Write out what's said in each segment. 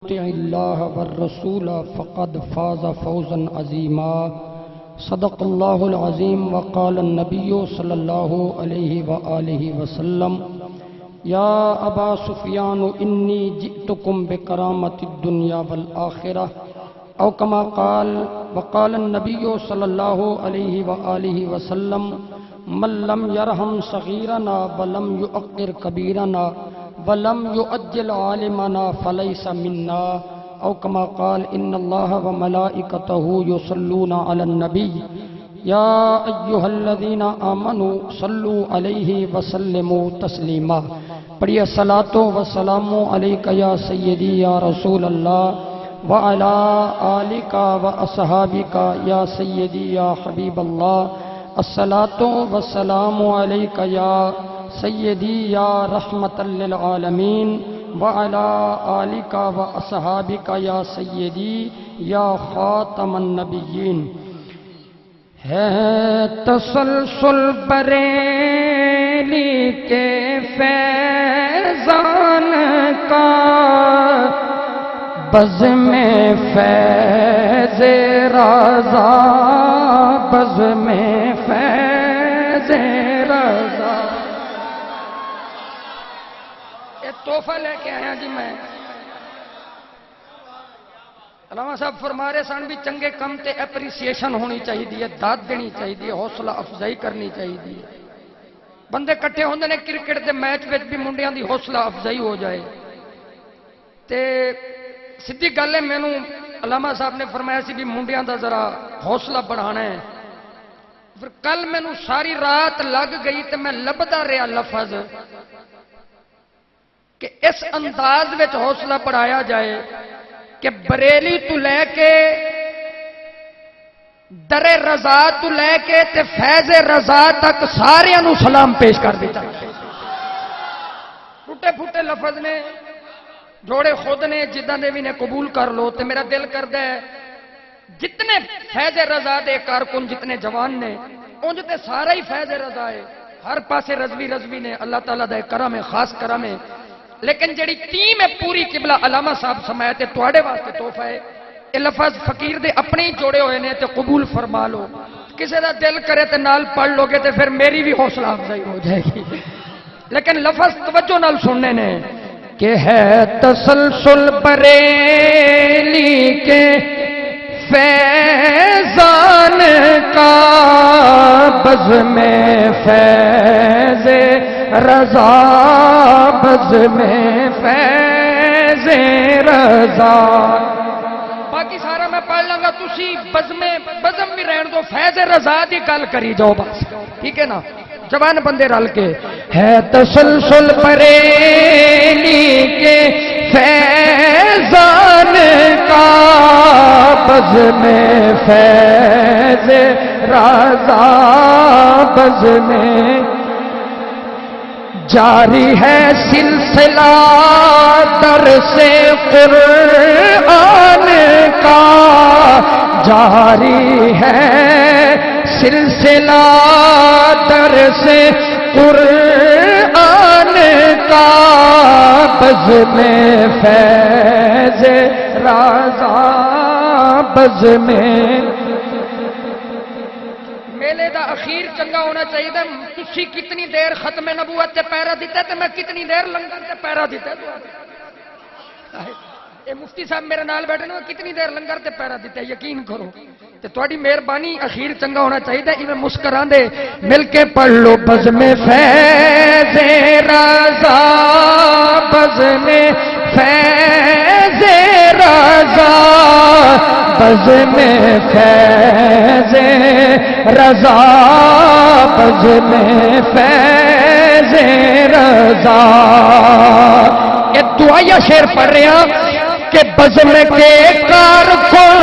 اطیعوا اللہ والرسول فقد فاز فوزا عظیما صدق اللہ العظیم وقال النبی صلی اللہ علیہ وآلہ وسلم یا ابا سفیان انی جئتکم بکرامت الدنیا والآخرہ او کما قال وقال النبی صلی اللہ علیہ وآلہ وسلم من لم یرحم صغیرنا ولم یؤقر کبیرنا ولم يؤجل عالمنا فليس منا او كما قال ان الله وملائكته يصلون على النبي يا ايها الذين امنوا صلوا عليه وسلموا تسليما پڑھیے صلاۃ و سلام علیک یا سیدی یا رسول اللہ وعلى آلک واصحابک یا سیدی یا حبیب اللہ الصلاۃ و سلام علیک یا سیدی یا رحمت للعالمین وعلی آلک و اصحابک یا سیدی یا خاتم النبیین۔ ہے تسلسل بریلی کے فیضان کا بزم فیض رضا بزم فیض رضا۔ تحفہ لے کے آیا جی میں علامہ صاحب فرما رہے سن بھی چنگے کم تے اپریسیشن ہونی چاہیے، داد دینی چاہیے، حوصلہ افزائی کرنی چاہیے۔ بندے کٹھے ہوندے نے کرکٹ دے میچ وچ بھی منڈیاں دی حوصلہ افزائی ہو جائے تے سیدھی گل ہے۔ مینوں علامہ صاحب نے فرمایا سی بھی منڈیاں دا ذرا حوصلہ بڑھانا ہے۔ پھر کل مینوں ساری رات لگ گئی تے میں لبدا رہا لفظ کہ اس انداز میں حوصلہ بڑھایا جائے کہ بریلی تو لے کے در رضا تو لے کے تے فیض رضا تک سارے انو سلام پیش کر دیتا۔ ٹوٹے پھوٹے لفظ نے جوڑے خود نے جدہ نے بھی نے قبول کر لو تے میرا دل کر دے جتنے فیض رضا دے کارکن جتنے جوان نے انج تے سارا ہی فیض رضا ہے، ہر پاسے رضوی رضوی نے، اللہ تعالیٰ دے کرم ہے، خاص کرم ہے۔ لیکن جڑی ٹیم ہے پوری قبلہ علامہ صاحب سمایا تے تواڈے واسطے تحفہ ہے۔ یہ لفظ فقیر دے اپنے ہی جوڑے ہوئے نے تے قبول فرما لو۔ کسی دا دل کرے تے نال پڑھ لو گے تے پھر میری بھی حوصلہ افزائی ہو جائے گی۔ لیکن لفظ توجہ نال سننے نے کہ ہے تسلسل بریلی کے فیضان کا بزم فیض رضا بزم فیض رضا۔ باقی سارا میں پڑھ لوں گا، تسی بزم بھی رہن دو، فیض رضا دی گل کری جاؤ بس، ٹھیک ہے نا؟ جوان بندے رل کے ہے تسلسل بریلی کے فیضان کا بزم فیض رضا بزم جاری ہے سلسلہ درس قرآن کا، جاری ہے سلسلہ درس قرآن کا بزم فیض رضا بزم۔ میلے دا اخیر چنگا ہونا چاہیے۔ تسی کتنی دیر ختم نبوت تے پیرا دیتا تے میں کتنی دیر لنگر تے پیرا دیتا۔ اے مفتی صاحب میرے نال بیٹھے نا، کتنی دیر لنگر تے پیرا دیتا، یقین کرو تے تواڈی مہربانی اخیر چنگا ہونا چاہیے۔ ایویں مسکران دے مل کے پڑھ لو بزم فیض رضا بزم فیض رضا بزم فیض رضا بزم فیض رضا۔ یہ دعائیا شعر پڑھ رہے ہیں کہ بزم کے کارکن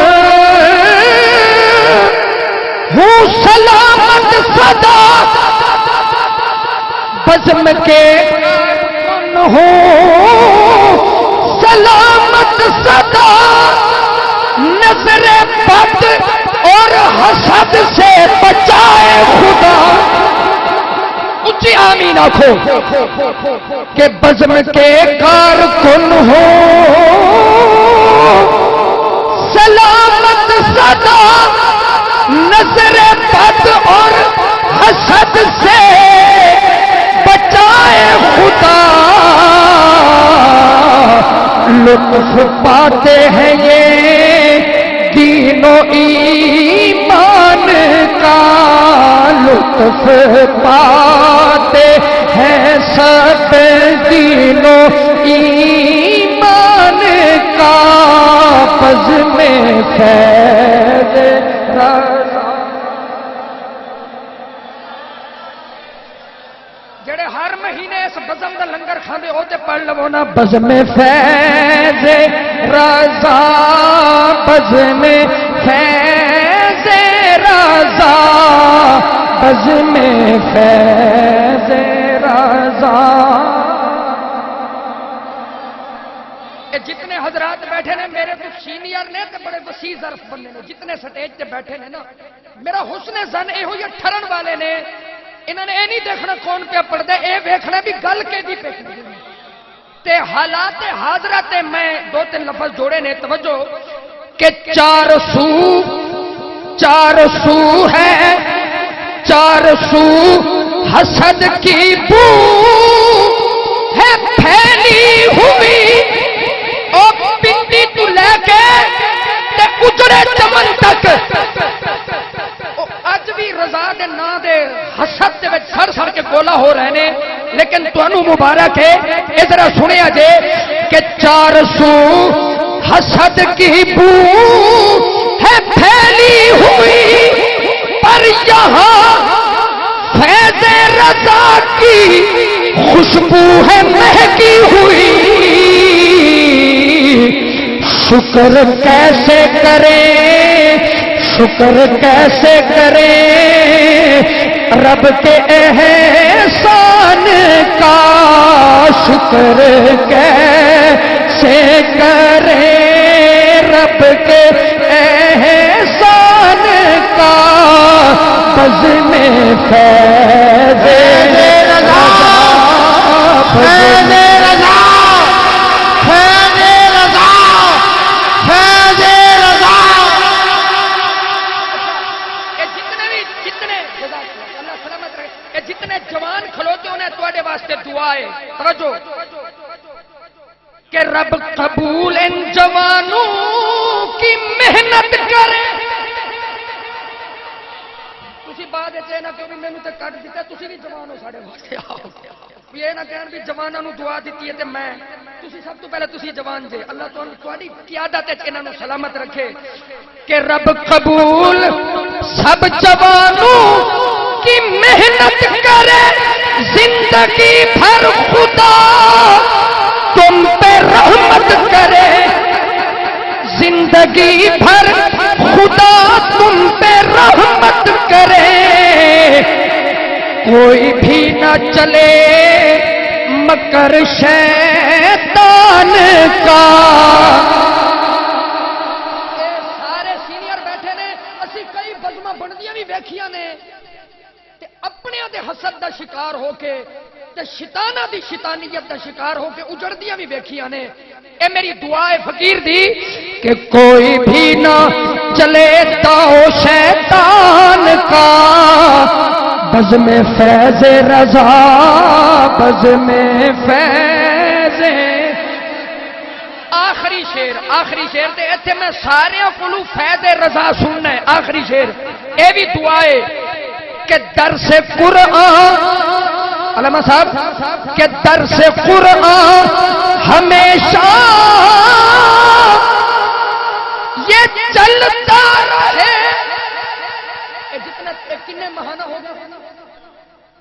ہوں سلامت صدا بزم کے کارکن ہوں سلامت صدا نظر بد اور حسد سے بچائے خدا۔ اچھی آمین آنکھو کہ بزم کے کارکن ہو لطف پاتے ہیں یہ دین و ایمان کا، لطف پاتے ہیں سب دین و ایمان کا، بزم فیض رضا۔ جڑے ہر مہینے اس بزم دا لنگر کھاندے او تے پڑھ لو نا، بزم فیض رضا، بزم فیض رضا، بزم فیض رضا۔ جتنے حضرات بیٹھے نے میرے تو سینئر نے تے بڑے وسیع ظرف بننے نے، جتنے سٹیج تے بیٹھے نے نا، میرا حسن زن یہ ہوئی ٹھرن والے نے، انہوں نے یہ نہیں دیکھنا کون پہ پڑھتا، یہ دیکھنا بھی گل کے دی پہ تے حالات حاضرات میں دو تین لفظ جوڑے نے، توجہ کہ چار سو ہے، چار سو حسد کی بو ہے پھیلی ہوئی، او پنڈی تو لے کے تے اجڑے چمن تک، اج بھی رضا دے نا دے حسد دے وچ سر سر کے گولا ہو رہے نے، لیکن تانوں مبارک ہے اے ذرا سنیا جے کہ 400 حسد کی بو ہے پھیلی ہوئی، پر یہاں فیض رضا کی خوشبو ہے مہکی ہوئی۔ شکر کیسے کریں، شکر کیسے کریں رب کے احسان کا، شکر کیسے کریں رب کے احسان کا، بزم فیض رضا، فیض رضا، فیض رضا، فیض رضا۔ جتنے جوان کھلوتے انہیں تواڈے واسطے دعا ہے، توجہ کہ رب قبول ان جوانوں کی محنت کرے۔ تسی بعد وچ نہ کہ مینوں تے کٹ دتا، تسی بھی جوان ہو ساڈے واسطے آؤ، یہ نہ کہن بھی جواناں نوں دعا دتی ہے تے میں، تسی سب تو پہلے تسی جوان جے، اللہ تہاڈی قیادت وچ انہاں نوں سلامت رکھے کہ رب قبول سب جوانوں کی محنت کرے، زندگی بھر خدا تم پہ رحمت کرے، زندگی بھر خدا تم پہ رحمت کرے، کوئی بھی نہ چلے مکر شیطان کا۔ سارے سینئر بیٹھے نے، اسی کئی بزماں بندیاں بھی ویکھیاں نے، اپنے دے حسد دا شکار ہو کے تے شیطانہ دی شیطانیت دا شکار ہو کے اجڑدیاں بھی ویکھیاں نے۔ اے میری دعا ہے فقیر دی کہ کوئی بھی نہ چلے داؤ شیطان کا، بزم فیض رضا، بزم فیض۔ آخری شعر تے ایتھے میں سارے کولوں فیض رضا سننا ہے، آخری شعر اے بھی دعا ہے کہ درس قرآن، علامہ صاحب کہ درس قرآن ہمیشہ یہ چلتا رہے۔ جتنا کتنے ماہانہ ہوگا،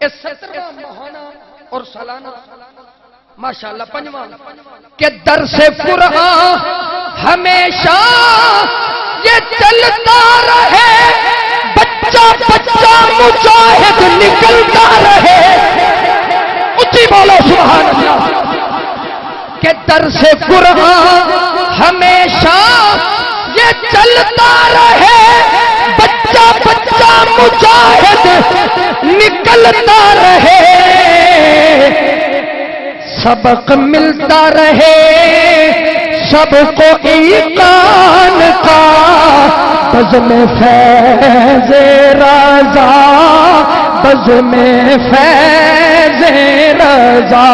اس 17واں ماہانہ اور سالانہ ماشاءاللہ 5واں کہ درس قرآن ہمیشہ یہ چلتا رہے، بچہ بچہ مجاہد نکلتا رہے، اچھی بولو سبحان اللہ، کہ درس قرآن ہمیشہ یہ چلتا رہے، بچہ بچہ مجاہد نکلتا رہے، سبق ملتا رہے سب کو ایقان کا، بزم فیض رضا، بزم فیض رضا۔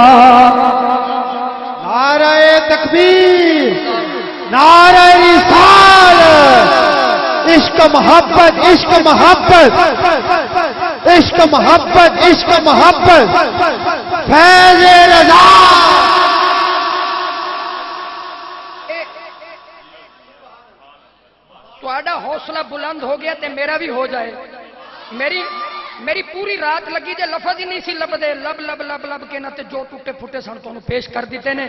نعرہ تکبیر، نعرہ رسالت، عشق محبت، عشق محبت، عشق محبت، عشق محبت، فیض رضا۔ تہاڈا حوصلہ بلند ہو گیا تے میرا بھی ہو جائے۔ میری پوری رات لگی جے لفظ ہی نہیں سی لبدے، لب لب لب لب کے نہ تے جو ٹوٹے پھٹے سن تانوں پیش کر دیتے نے۔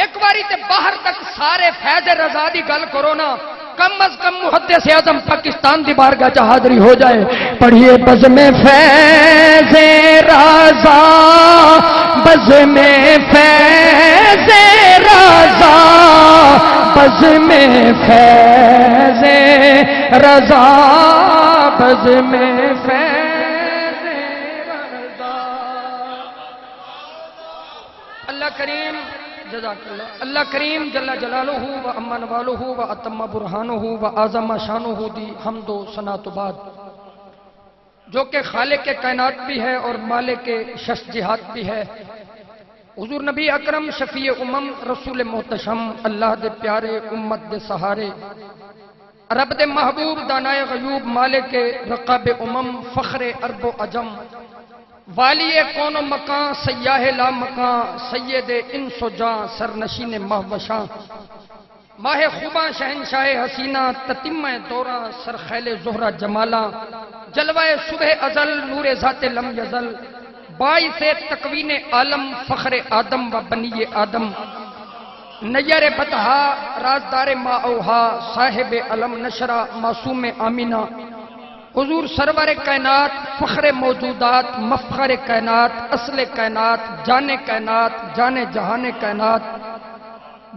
ایک باری تے باہر تک سارے فیض رضا دی گل کرو نا، کم از کم محدث اعظم پاکستان دی بارگاہ چ حاضری ہو جائے۔ پڑھیے بز میں فیض رضا، بز میں فیض رضا، بز میں فیض رضا، بز میں فیض رضا۔ اللہ کریم جزاک اللہ، اللہ کریم جل جلالہ و اما نوالہ و اتم برہانہ و اعظم شانہ دی حمد و ثنا تو بعد، جو کہ خالق کائنات بھی ہے اور مالک شش جہات بھی ہے، حضور نبی اکرم شفیع امم رسول محتشم، اللہ دے پیارے امت دے سہارے، رب دے محبوب دانائے غیوب، مالک رقاب امم، فخر عرب و عجم، والی کون و مکان، سیاہ لا مکان، سید انس و جاں، سرنشین مہوشاں، ماہ خوباں، شہنشاہ حسینہ، تتمہ دوراں، سرخیل زہرہ جمالاں، جلوہ صبح ازل، نور ذات لم یزل، باعث تکوین عالم، فخر آدم و بنی آدم، نیر بطحا، رازدار ما اوہا، صاحب علم نشرہ، معصوم آمینہ، حضور سرور کائنات، فخر موجودات، مفخر کائنات، اصل کائنات، جان کائنات، جان جہان کائنات،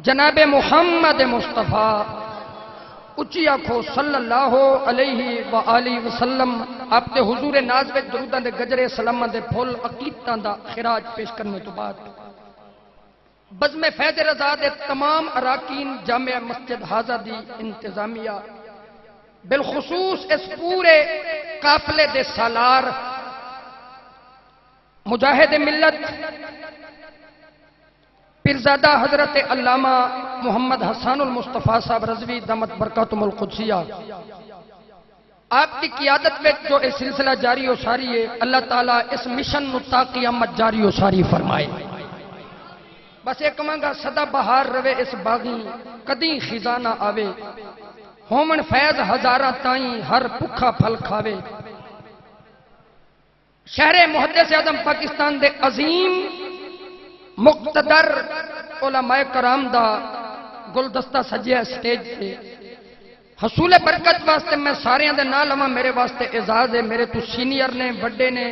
جناب محمد مصطفیٰ، اچھی آنکھو صلی اللہ علیہ وآلہ وسلم، آپ دے حضور ناز وچ دروداں دے گجرے سلاماں دے پھول عقیدتاں دا خراج پیش کرنے تو بعد، بزم فیض رضا دے تمام اراکین جامع مسجد حاضہ دی انتظامیہ، بالخصوص اس پورے قافلے دے سالار مجاہد ملت پیرزادہ حضرت علامہ محمد حسان المصطفیٰ صاحب رضوی دامت برکاتہم القدسیہ، آپ کی قیادت میں جو اس سلسلہ جاری و ساری ہے، اللہ تعالیٰ اس مشن نو تا قیامت جاری و ساری فرمائے۔ بس ایک مانگا صدا بہار روے اس باغی، کدیں خزانہ آوے، ہومن فیض ہزاراں تائیں ہر پکھا پھل کھاوے۔ شہر محدث اعظم پاکستان دے عظیم مقتدر علماء کرام دا گلدستہ سجیا سٹیج سے، حصول برکت واسطے میں سارے دے نال لواں، میرے واسطے اعزاز ہے، میرے تو سینئر نے، بڑے نے،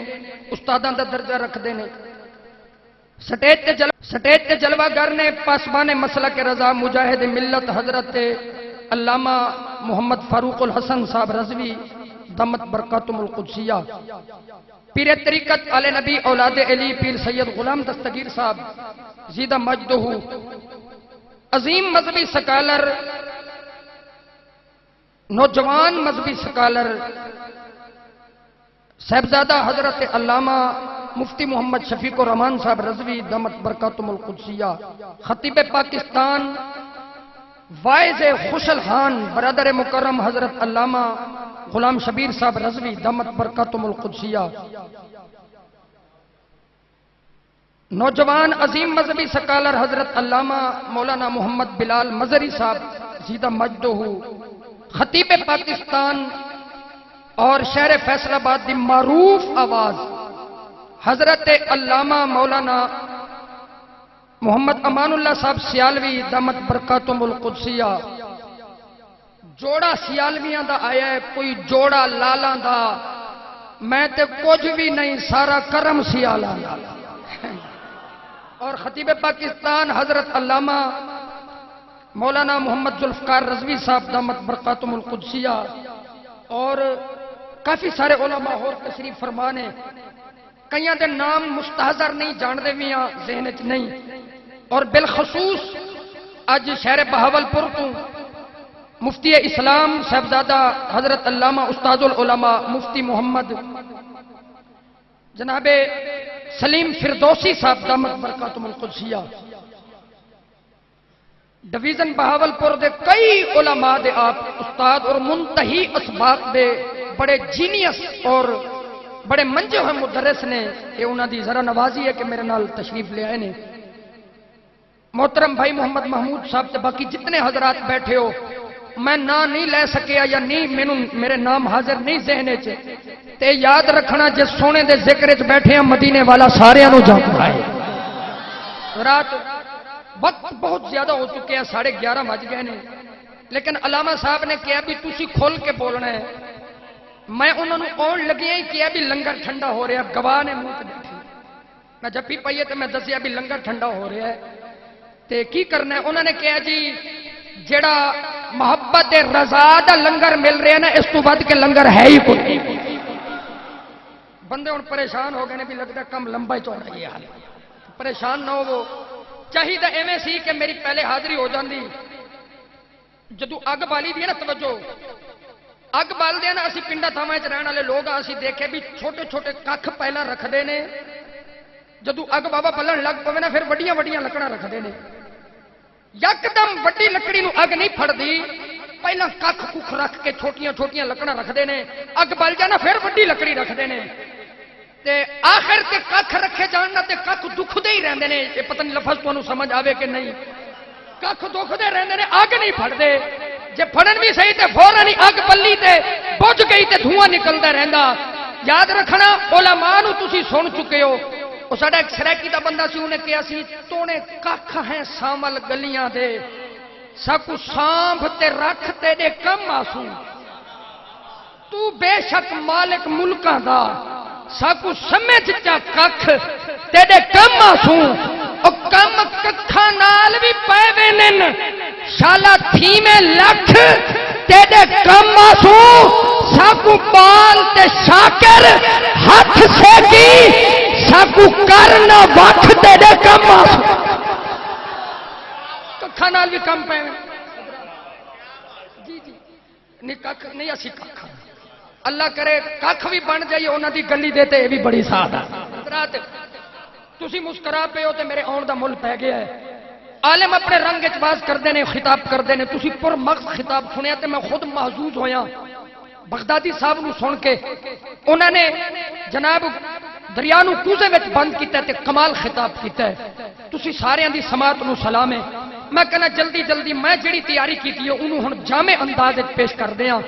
استاداں دا درجہ رکھ دے نے، سٹیج تے جلوہ گر نے، پاسبان مسلک رضا مجاہد ملت حضرت علامہ محمد فاروق الحسن صاحب رضوی دامت برکاتہم القدسیہ، پیر طریقت آل نبی اولاد علی پیر سید غلام دستگیر صاحب زیدہ مجدہ، عظیم مذہبی سکالر، نوجوان مذہبی سکالر، صاحبزادہ حضرت علامہ مفتی محمد شفیق الرحمان صاحب رضوی دامت برکاتہم القدسیہ، خطیب پاکستان وائز خوشل خان برادر مکرم حضرت علامہ غلام شبیر صاحب رضوی دامت برکاتہم القدسیہ، نوجوان عظیم مذہبی سکالر حضرت علامہ مولانا محمد بلال مزری صاحب زیدہ مجدہ، خطیب پاکستان اور شہر فیصل آباد دی معروف آواز حضرت علامہ مولانا محمد امان اللہ صاحب سیالوی دامت برکاتہم القدسیہ، جوڑا سیالویاں دا آیا ہے، کوئی جوڑا لالاں دا، میں تے کچھ بھی نہیں، سارا کرم سیالاں دا، اور خطیب پاکستان حضرت علامہ مولانا محمد ذوالفقار رضوی صاحب دامت برکاتہم القدسیہ، اور کافی سارے علماء اور تشریف فرمانے، کئیاں دے نام مستحضر نہیں، جان دے میاں ذہن وچ نہیں، اور بالخصوص اج شہر بہاولپور تو مفتی اسلام صاحبزادہ حضرت علامہ استاد العلماء مفتی محمد جناب سلیم فردوسی صاحب دامت برکاتہم القدسیہ، ڈویژن بہاولپور دے کئی علماء دے آپ استاد اور منتہی اسباق دے بڑے جینیس اور بڑے منجے ہوئے مدرس نے، یہ انہوں دی ذرا نوازی ہے کہ میرے نال تشریف لے آئے نے۔ محترم بھائی محمد محمود صاحب تے باقی جتنے حضرات بیٹھے ہو، میں نام نہیں لے سکیا یا نہیں میرے نام حاضر نہیں ذہنے چے، تے یاد رکھنا جس سونے دے ذکر چ بیٹھے ہیں مدینے والا سارے انہوں جانتا ہے۔ رات وقت بہت زیادہ ہو چکے ہیں، 11:30 بج گئے نے، لیکن علامہ صاحب نے کہا بھی تسی کھول کے بولنا ہے۔ میں انہوں نے آن لگے ہی کیا بھی لنگر ٹھنڈا ہو رہا ہے، گواہ نے منہ تے بیٹھے، میں جب بھی پائیے تو میں دسیا بھی لنگر ٹھنڈا ہو رہا ہے تے کی کرنا ہے۔ انہوں نے کہا جی جڑا محبت رضا دا لنگر مل رہا ہے نا، اس تو بعد کے لنگر ہے ہی کوئی۔ بندے ہوں پریشان ہو گئے نے بھی لگتا کم لمبا ہی چوڑا یہ حال، پریشان نہ ہو۔ چاہیے ایویں سی کہ میری پہلے حاضری ہو جاندی، جدو اگ بالی دی ہے نا، توجہ اگ بال دیا نا، اسی پنڈا تھاواں رہن والے لوگ اسی دیکھے بھی چھوٹے چھوٹے کھ پہلا رکھتے ہیں، جدو اگ بابا بلن لگ پوے نا پھر وڈیاں وڈیاں لکڑاں رکھتے ہیں۔ یکدم وڈی لکڑی نو اگ نہیں پھڑدی، پہلا کھ کھ رکھ کے چھوٹیاں چھوٹیاں لکڑاں رکھتے ہیں، اگ بل جانا پھر وڈی لکڑی رکھتے ہیں، تے آخر تے کھ رکھے جاننا تے کھ دکھدے ہی رہندے نے۔ یہ پتہ نہیں لفظ تانوں سمجھ آوے کہ نہیں، کھ دکھدے رہندے نے، اگ نہیں پھڑدے۔ جے پھڑن بھی صحیح تے فوراً ہی اگ بلی تے بجھ گئی تے دھواں نکلدا رہندا۔ یاد رکھنا علماء نو تسی سن چکے ہو، وہ ساڈا ایک سرائکی دا بندہ سی، انہیں کہا سی تونے کھ ہیں سامل گلیاں دے، سکو سانبھ تے رکھ تیرے کم آسوں، تو بے شک مالک ملکاں دا، ساکو سمجھ چا کھ تیرے کم آسوں، او کم ککھاں نال بھی پے وینن، شالا تھی میں لکھ تیرے کم آسوں، ساکو بال تے شاکر ہاتھ سے کی، ساکو کرنا وقت تیرے کم آسوں، ککھاں نال بھی کم پے جی نہیں اسی ککھاں، اللہ کرے ککھ بھی بن جائیے انہاں دی گلی دیتے، یہ بھی بڑی ساتھ ہے۔ حضرات تسی مسکرا پے ہو تے میرے آن دا مل پہ گیا ہے۔ عالم اپنے رنگ وچ باز کردے نے، خطاب کردے نے، تسی پر مغز خطاب سنیا تے میں خود محظوظ ہویا بغدادی صاحب نو سن کے۔ انہوں نے جناب دریا نو کوزے وچ بند کیتا تے کمال خطاب کیتا ہے، تسی سارے دی سماعت نو سلام ہے۔ میں کہنا جلدی جلدی میں جڑی تیاری کیتی ہے انہوں ہن جامع انداز وچ پیش کر دیاں۔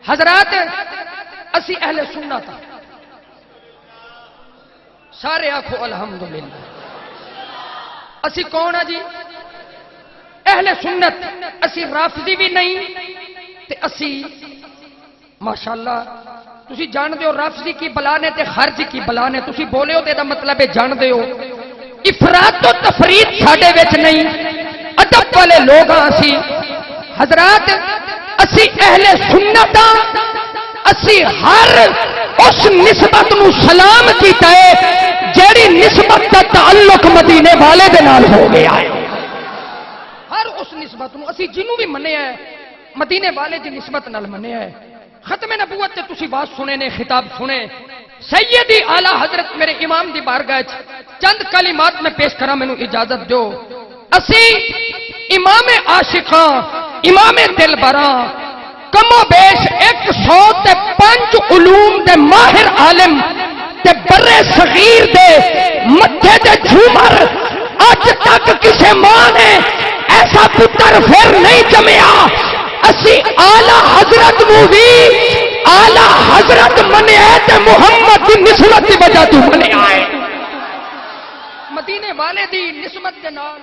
حضرات اسی اہل سنت سارے آکھو الحمدللہ۔ اسی کون ہے جی؟ اہل سنت۔ اسی رافضی بھی نہیں تے اسی ماشاءاللہ تسی جان دے ہو رافضی کی بلا نے تے خارجی کی بلا نے، تسی بولے ہو تے دا مطلب ہے جان دے ہو۔ افراط و تفرید ساڈے وچ نہیں، ادب والے لوگ ہاں اسی۔ حضرات اسی اہل سنت ہاں، اسی ہر اس نسبت نو سلام کیتا ہے جیڑی نسبت کا تعلق مدینے والے دے نال ہو گیا ہے۔ ہر اس نسبت نو اسی جنوں بھی منیا ہے مدینے والے دی نسبت نال منیا ہے۔ ختم نبوت تے تسی بات سنے نے، خطاب سنے، سیدی اعلی حضرت میرے امام دی بارگاہ وچ چند کلمات میں پیش کراں، مینوں اجازت دیو۔ اسی امام عاشقاں، امام دلبراں، کم و بیش 105 علوم دے ماہر عالم تے برے صغیر دے متھے دے جھومر، اج تک کسے ماں نے ایسا پتر پھر نہیں جمیا۔ اسی آلہ حضرت نو بھی آلہ حضرت منیا تے محمد دی نسبت دی وجہ تو منیا ہے۔ مدینے والے دی نسبت دے نال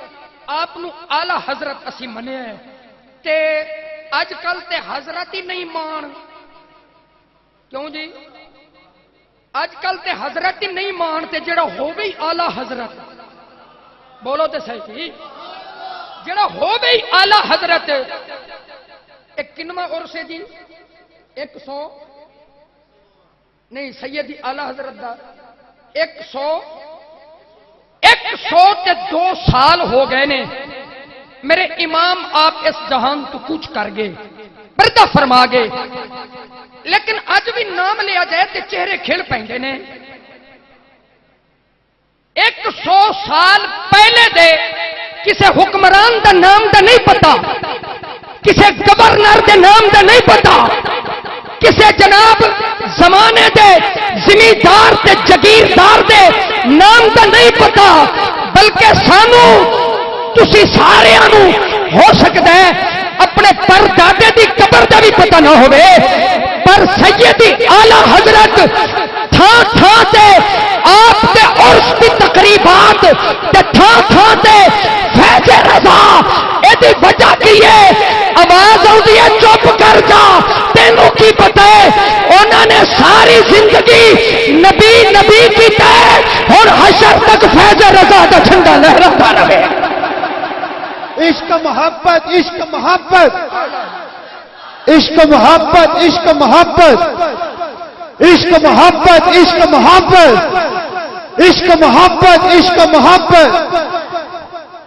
آپ نو آلہ حضرت اسی منیا ہے تے اج کل تے حضرت ہی نہیں مان، کیوں جی؟ اج کل تے حضرت ہی نہیں مان تے جڑا ہو بھی آلہ حضرت، بولو تے صحیح، جڑا ہو بھی آلہ حضرت، ایک کنواں اور سے جی 100 نہیں سیدی آلہ حضرت دا 102 سال ہو گئے نے میرے امام آپ اس جہان تو کچھ کر گئے، پردہ فرما گئے، لیکن اج بھی نام لیا جائے تے چہرے کھل پہنگے نے۔ 100 سال پہلے دے کسے حکمران دا نام دا نہیں پتا، کسے گورنر دے نام دا نہیں پتا، کسے جناب زمانے دے زمیندار تے جگیردار دے نام دا نہیں پتا، بلکہ سانو تسی سارے ہو سکتا ہے اپنے پردادے دی قبر دا بھی پتہ نہ ہوئے، پر سیدی اعلی حضرت تھان تھان تے آپ تے عرس دی تقریبات تے تھان تھان تے فیض رضا ایدی وجہ کی ہے آواز آؤندی ہے چپ کر جا تینوں کی پتہ ہے انہوں نے ساری زندگی نبی نبی کی تے اور حشر تک فیض رضا دا جھنڈا لہراتا رہے۔ عشق محبت عشق محبت عشق محبت عشق محبت عشق محبت عشق محبت عشق محبت عشق محبت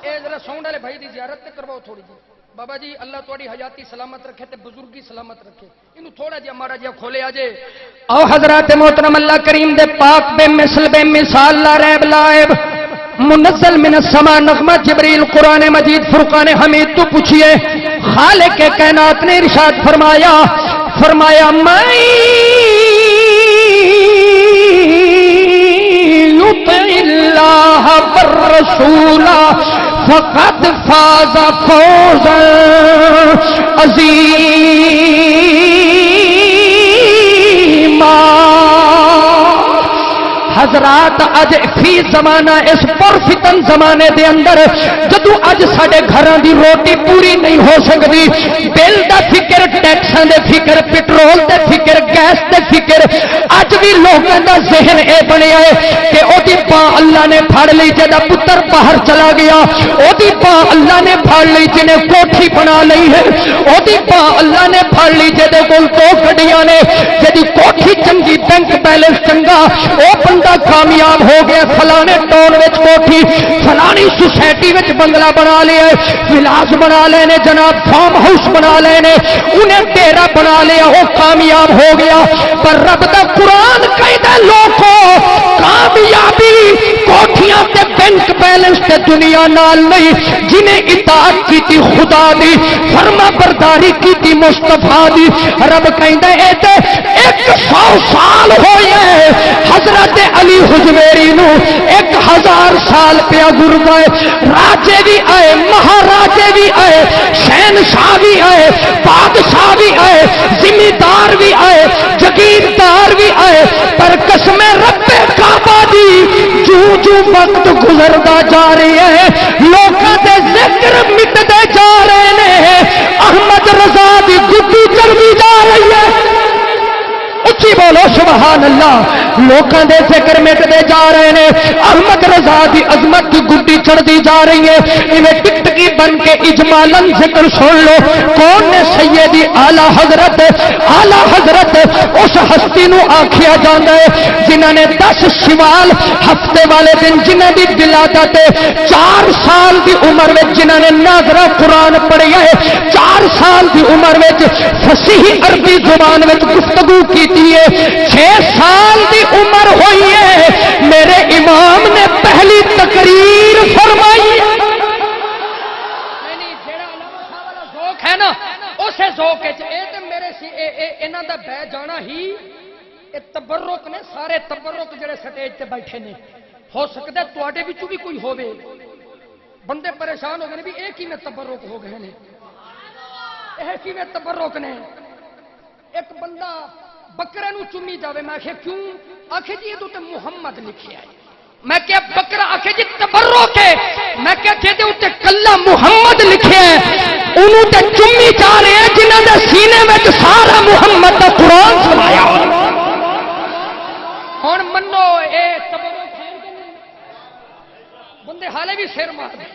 اے ذرا ساؤنڈ والے بھائی دی زیارت تے کرواؤ تھوڑی جی بابا جی اللہ تہاڈی حیاتی سلامت رکھے تے بزرگی سلامت رکھے اینو تھوڑا جہا ماڑا جہا کھولے آجے او حضرات محترم اللہ کریم دے پاک بے مثل بے مثال لا ریب لائب منزل من السماء نغمہ جبریل قرآن مجید فرقان حمید تو پوچھئے خالق کے کائنات نے ارشاد فرمایا میں یطع اللہ والرسول فقد فاز فوزا عظیما۔ حضرات اج فی زمانہ اس پرفتن زمانے دے اندر جدو اج ساڈے گھراں دی روٹی پوری نہیں ہو سکتی، بل دا فکر، ٹیکساں دے فکر، پٹرول دے فکر، گیس دے فکر، اج بھی لوگاں دا ذہن اے بنیا ہے کہ او دی پاں اللہ نے پھڑ لئی جدا پتر باہر چلا گیا، او دی پاں اللہ نے پھڑ لئی جنے کوٹھی بنا لئی ہے، او دی پاں اللہ نے پھڑ لئی جدے کول دو گڈیاں نے، جدی کوٹھی چنگی بینک بیلنس چنگا، او بندہ کامیاب ہو گیا، فلانے ٹاؤن وچ کوٹھی، فلانی سوسائٹی وچ بنگلہ بنا لیا، ولاس بنا لینے جناب، فارم ہاؤس بنا لینے، انہیں ڈیرا بنا لیا، وہ کامیاب ہو گیا۔ پر رب دا قرآن کہتا ہے لوگوں کامیابی کوٹھیاں تے بینک بیلنس تے دنیا نال نہیں، جنہیں اطاعت کی تھی خدا دی، فرما برداری کی تھی مصطفیٰ دی۔ رب کہتا ہے 100 سال ہوئے حضرت علی حجویری نو 1000 سال پیا گزرے، راجے بھی آئے، مہاراجے بھی آئے، شہنشاہ بھی آئے، بادشاہ بھی آئے، زمیندار بھی آئے، جگیردار بھی آئے، پر قسم رب کعبہ دی جو وقت گزرتا جا رہی ہے لوکاں دے ذکر مٹدے جا رہے ہیں، احمد رضا دی گڈی چڑھتی جا رہی ہے، اچھی بولو سبحان اللہ، لوکاں دے ذکر مٹدے جا رہے ہیں، احمد رضا دی عظمت کی گڈی چڑھتی جا رہی ہے۔ انہیں ٹکٹکی بن کے اجمالاً ذکر سن لو، کون نے سیدی اعلی حضرت اس ہستی نو آکھیا جاندا ہے جنہاں نے 10 شوال ہفتے والے دن جنہاں دی ولادت 4 سال دی عمر وچ جنہاں نے ناظرہ قرآن پڑھیا ہے، 4 سال دی عمر وچ فصیح عربی زبان وچ گفتگو کیتی ہے، 6 سال دی عمر ہوئی ہے میرے امام نے پہلی تقریر فرمائی ہے۔ ذوق ہے نا اسے ذوق ہے اے تے میرے سی انہاں دا بہ جانا ہی اے تبرک نے، سارے تبرک جڑے سٹیج تے بیٹھے نے، ہو سکتا ہے تواڈے وچوں بھی کوئی ہووے، بندے پریشان ہو گئے بھی اے کیویں تبرک ہو گئے نے، اے کیویں تبرک نے۔ ایک بندہ بکرے نو چومی جاوے، میں آخیا کیوں؟ آخے جی یہ تو محمد لکھیا ہے، میں کیا بکرا؟ آخے جی تبرک ہے، میں کیا جے تے کلا محمد لکھیا ہے انہوں تے چومی جا رہے ہیں جنہاں دے سینے وچ سارا محمد دا قرآن سمایا ہوا۔ ہن منو اے تبرک ہے کہ نہیں؟ بندے حالے بھی سر مار دے،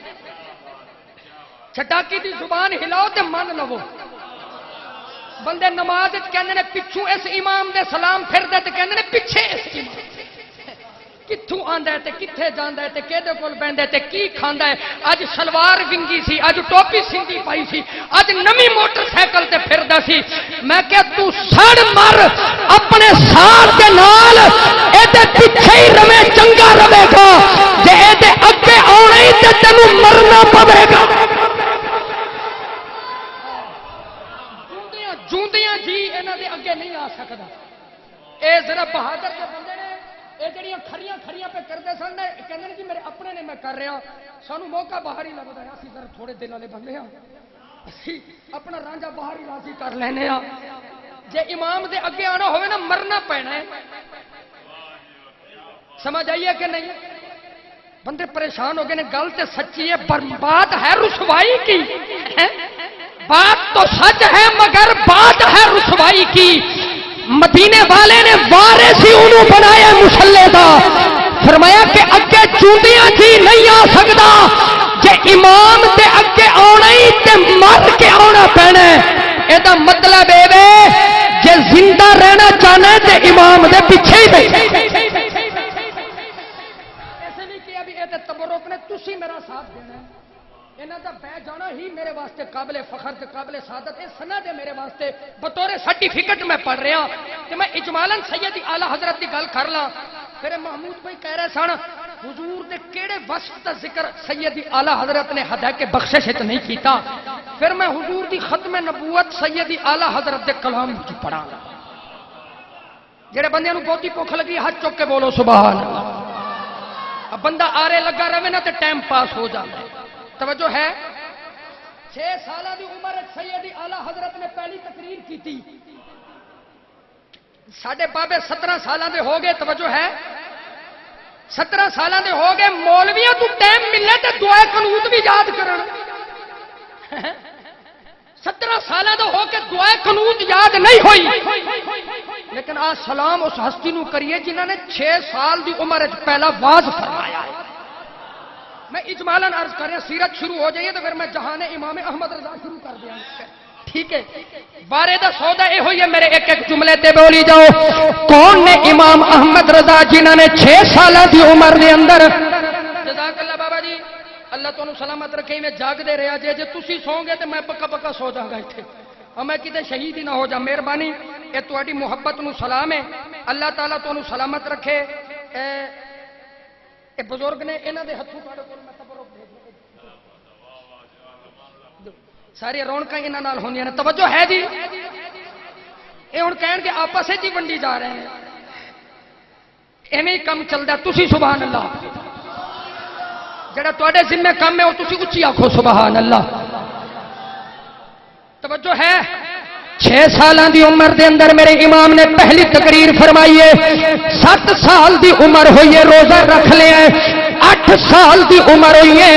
چٹاکی دی زبان ہلاؤ تے من لو۔ بندے نماز کہندے نے پچھوں اس امام دے سلام پھر دے تے کہندے نے پیچھے اس امام، کتھوں آندا ہے تے کتھے جاندا ہے تے کیدے کول بیندا ہے تے کی کھاندا ہے۔ اج شلوار ونگی سی، اج ٹوپی سندھی پائی سی، اج نویں موٹر سائیکل تے پھردا سی، میں کہ تو سڑ مر اپنے ساتھ دے نال اے تے پیچھے ہی رہے چنگا رہے گا، جے اے تے اگے آونا ہی تے تینوں مرنا پڑے گا۔ جوندیاں جی انہاں دے اگے نہیں آ سکدا۔ اے ذرا بہادر کے بندے نے، اے جڑیاں کھڑیاں کھڑیاں پہ کردے سن کہندے نے جی میرے اپنے نے میں کر رہا، سانو موقع باہر ہی لگدا ہے، اسی ذرا تھوڑے دل والے بندے ہاں، اسی اپنا رانجا باہر ہی راضی کر لینے ہاں۔ جے امام دے اگے آنا ہوئے نا مرنا پینا ہے، سمجھ آئیے کہ نہیں؟ بندے پریشان ہو گئے نے، گل تے سچی ہے، بات ہے رسوائی کی، بات تو سچ ہے مگر بات ہے رسوائی کی۔ مدینے والے نے وارث ہی انہوں بنایا مسلے دا، فرمایا کہ اگے چوندیاں جی نہیں آ سکدا، جے امام دے اگے آنا ہی تے مر کے آنا پینا ہے۔ ایدا مطلب اے وے جے زندہ رہنا چاہنا ہے تے امام دے پیچھے ہی بیٹھے۔ ایسے نہیں کہ ابھی ایدے تبرک نے تسی میرا ساتھ دینا ہے، انہاں دا بہ جانا ہی میرے واسطے قابل فخر تے قابل سعادت ہے، سند ہے میرے واسطے، بطور سرٹیفکیٹ میں پڑھ رہا کہ میں اجمالاً سیدی اعلی حضرت دی گل کر لاں۔ پھر محمود بھائی کہہ رہے سن حضور دے کیڑے وصف دا ذکر سیدی اعلی حضرت نے ہدایت کے بخشش وچ نہیں کیتا، پھر میں حضور دی ختم نبوت سیدی اعلی حضرت دے کلام وچ پڑھاں گا۔ جڑے بندیاں نوں بہتی بھوک لگی ہاتھ چک کے بولو سبحان اللہ۔ اب بندہ آرے لگا رہے نا تے ٹائم پاس ہو جاتا ہے۔ توجہ ہے، 6 سالہ دی عمر سیدی اعلی حضرت نے پہلی تقریر کی تھی، ساڈے بابے 17 سالہ دے ہو گئے، توجہ ہے 17 سالہ دے ہو گئے، مولویاں تو ٹائم ملے تے دعائے قنوت بھی یاد کرن۔ 17 سالہ دے ہو کے دعائے قنوت یاد نہیں ہوئی، لیکن آج سلام اس ہستی نو کریے جنہاں نے 6 سال دی عمر وچ پہلا واز فرمایا ہے۔ میں اجمالاً عرض کر رہا، سیرت شروع ہو جائیے تو پھر میں جہان امام احمد رضا شروع کر دیا، ٹھیک ہے؟ بارے دا سودا یہ ہوئی ہے، میرے ایک ایک جملے تے بولی جاؤ۔ کون نے امام احمد رضا جنہاں نے 6 سالہ دی عمر دے اندر، جزاک اللہ بابا جی، اللہ تانوں سلامت رکھے، میں جاگ دے رہا جے تسی سو گے تو میں پکا پکا سو جاؤں گا اتنے، اور میں کتے شہید ہی نہ ہو جا۔ مہربانی، یہ تہاڈی محبت نو سلام ہے، اللہ تعالیٰ تانوں سلامت رکھے۔ یہ بزرگ نے انہوں دے ہاتھوں ساری رونقاں انہاں نال ہوندیاں نے، توجہ ہے جی؟ یہ ہن کہن کہ آپس وچ ہی ونڈی جا رہے ہیں، ایویں ہی کم چلدا۔ تسی سبحان اللہ، جڑا تواڈے ذمہ کم ہے وہ تسی اچھی آکھو سبحان اللہ۔ توجہ ہے، 6 سالاں دی عمر دے اندر میرے امام نے پہلی تقریر فرمائی ہے۔ 7 سال دی عمر ہوئی ہے، روزہ رکھ لیا ہے۔ 8 سال دی عمر ہوئی ہے،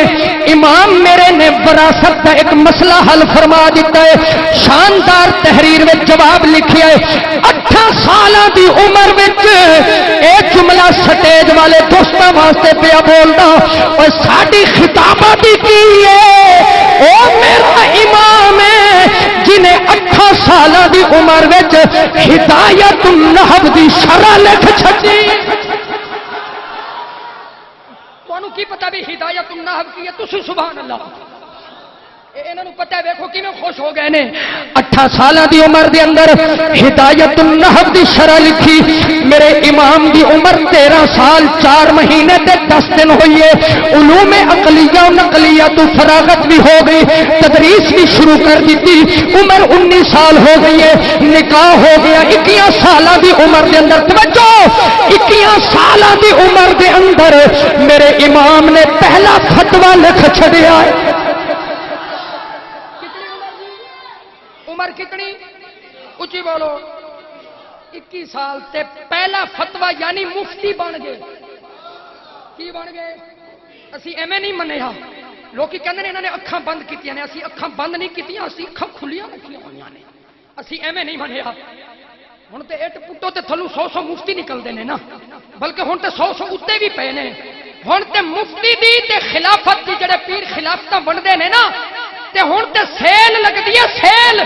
امام میرے نے وراثت کا ایک مسئلہ حل فرما دیتا ہے، شاندار تحریر میں جواب لکھیا ہے۔ 8 سالاں دی عمر وچ اے جملہ سٹیج والے دوستاں واسطے پیا بولدا، اور ساڈی خطابت کی ہے، او میرا امام ہے جنہیں 8 سالاں دی عمر وچ ہدایت النحو دی شرح لکھ چھڈی۔ تانوں کی پتہ بھی ہدایت النحو کی ہے؟ تسی سبحان اللہ، انہاں نوں پتہ ہے، ویکھو کیویں خوش ہو گئے نے۔ 8 سالاں دی عمر دے اندر ہدایت النحو دی شرح لکھی۔ میرے امام دی عمر 13 سال 4 مہینے تے 10 دن ہوئی ہے۔ علوم عقلیہ و نقلیہ تو فراغت بھی ہو گئی، تدریس بھی شروع کر دیتی۔ عمر 19 سال ہو گئی ہے، نکاح ہو گیا۔ 21 سالاں دی عمر دے اندر، توجہ، 21 سالاں دی عمر دے اندر میرے امام نے پہلا فتویٰ لکھ چھڑیا ہے۔ عمر کتنی؟ اچھی بولو۔ 21 سال تے پہلا فتویٰ، یعنی مفتی بن گئے۔ کی بن گئے؟ اسی ایویں نہیں منیا، لوگ کہندے نے انہوں نے اکھاں بند کیتیاں نے، اسی اکھاں بند نہیں کیتیاں، اسی اکھاں کھلیاں رکھیاں ہوئیاں نے، اسی ایویں نہیں منیا۔ ہن تے اٹ پٹو تے تھلو 100 مفتی نکلدے نے نا، بلکہ ہن تے 100 اتے بھی پے نے۔ ہن تے مفتی دی تے خلافت دی جڑے پیر خلافتاں بندے نے نا، تے ہن تے سیل لگدی ہے، سیل،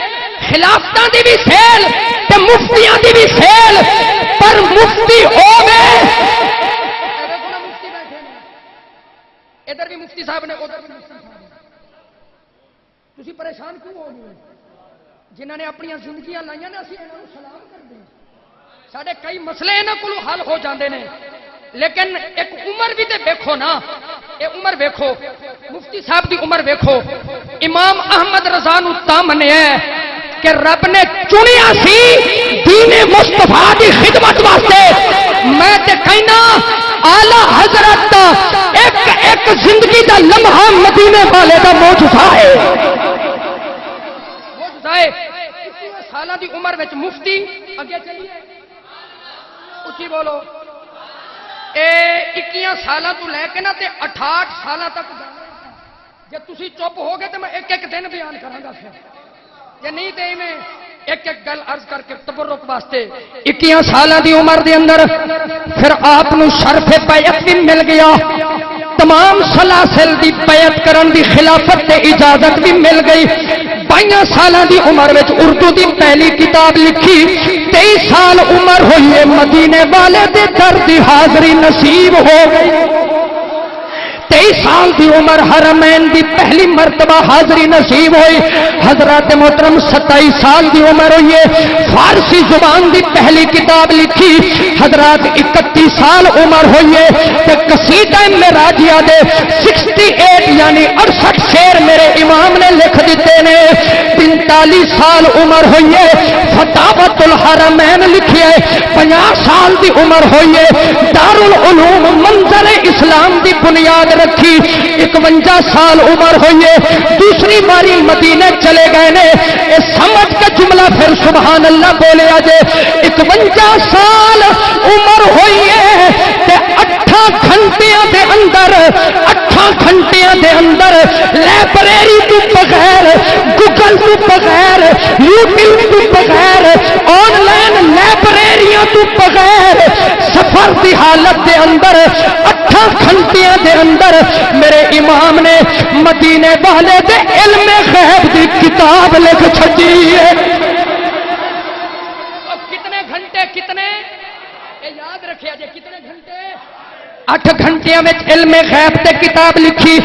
خلافتاں دی بھی سیل تے مفتیاں دی بھی سیل، پر مفتی ہووے، ادھر بھی مفتی صاحب نے، ادھر بھی مفتی صاحب نے، تسی پریشان کیوں ہو گئے؟ جنہاں نے اپنی زندگیاں لائیاں نے، اسی انہاں نوں سلام کردے ہیں، ساڈے کئی مسئلے انہاں کولوں حل ہو جاندے نے۔ لیکن ایک عمر بھی تے دیکھو نا، اے عمر دیکھو، مفتی صاحب دی عمر دیکھو، امام احمد رضا نو تامنے ہے کہ رب نے چنیا سی دین مصطفیٰ دی خدمت واسطے۔ میں تے کہنا اعلی حضرت دا ایک ایک زندگی دا لمحہ مدینے والے دا معجزہ ہے، معجزہ ہے۔ 21 سالہ دی عمر وچ مفتی، اگے چلیے اچھی بولو، اے 21 سالہ تو لے کے نا تے 68 سالہ تک جے تسی چپ ہو گئے تے میں ایک ایک دن بیان کراں گا، پھر یہ نہیں تے میں ایک ایک گل عرض کر کے تبرک واسطے 21 سالہ دی عمر دے اندر پھر آپ نو شرف بیعت بھی مل گیا، تمام سلاسل دی بیعت کرن دی خلافت تے اجازت بھی مل گئی۔ 22 سالہ دی عمر وچ اردو دی پہلی کتاب لکھی، 23 سال عمر ہوئی ہے مدینے والے دے در دی حاضری نصیب ہو گئی، 23 سال دی عمر حرمین دی پہلی مرتبہ حاضری نصیب ہوئی۔ حضرات محترم 27 سال دی عمر ہوئی ہے، فارسی زبان دی پہلی کتاب لکھی۔ حضرات 31 سال عمر ہوئی ہے کہ قصیدہ معراجیہ دے 68 یعنی 68 شعر میرے امام نے لکھ دیتے نے۔ 45 سال عمر ہوئی ہے، فتاوت الحرمین لکھی ہے۔ 50 سال دی عمر ہوئی ہے، دارالعلوم منظر اسلام دی بنیاد رکھی۔ 51 سال عمر ہوئی ہے، دوسری باری مدینے چلے گئے نے۔ اس سمجھ کا جملہ پھر سبحان اللہ بولے آجے۔ 51 سال عمر ہوئی ہے تے 8 گھنٹیاں دے اندر، 8 گھنٹیاں دے اندر لائبریری تو بغیر، گوگل تو بغیر، یوٹیوب تو بغیر، آن لائن لائبریریاں تو بغیر، سفر دی حالت دے اندر 8 گھنٹیاں دے اندر میرے امام نے مدینے والے دے علم غیب دی کتاب لکھ چھڈی ہے۔ کتنے گھنٹے، کتنے یاد رکھیا جے، کتنے گھنٹے؟ 8 گھنٹیاں وچ علم غیب تے کتاب لکھی۔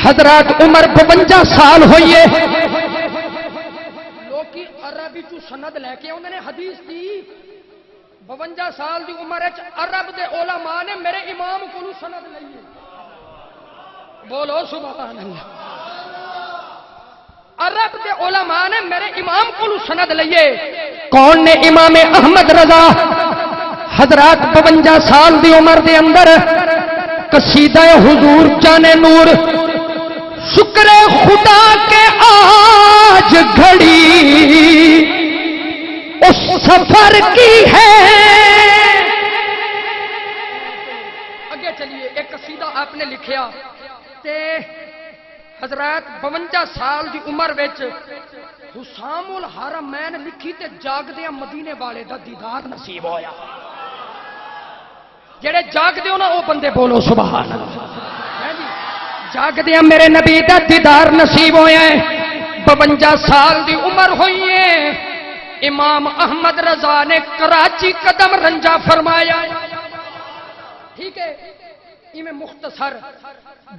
حضرات عمر 52 سال ہوئی ہے، لوکی عربی تو سند لے کے انہوں نے حدیث دی 52 سال دی عمر وچ عرب دے علماء نے میرے امام کو سند لئی، بولو سبحان اللہ۔ عرب دے علماء نے میرے امام کو سند لئیے، کون نے؟ امام احمد رضا۔ حضرات 52 سال دی عمر دے اندر قصیدہ حضور جانے نور، شکر خدا کے آج گھڑی اس سفر کی ہے۔ اگے چلیے، ایک قصیدہ آپ نے لکھیا تے حضرات 52 سال دی عمر وچ حسام الحرمین لکھی تے جاگ دیا مدینے والے دا دیدار نصیب ہویا۔ جڑے جاگ دیو نا او بندے بولو سبحان اللہ۔ جاگ دیا میرے نبی دا دیدار نصیب ہویا ہے۔ 52 سال دی عمر ہوئی ہے، امام احمد رضا نے کراچی قدم رنجا فرمایا۔ ٹھیک ہے، میں مختصر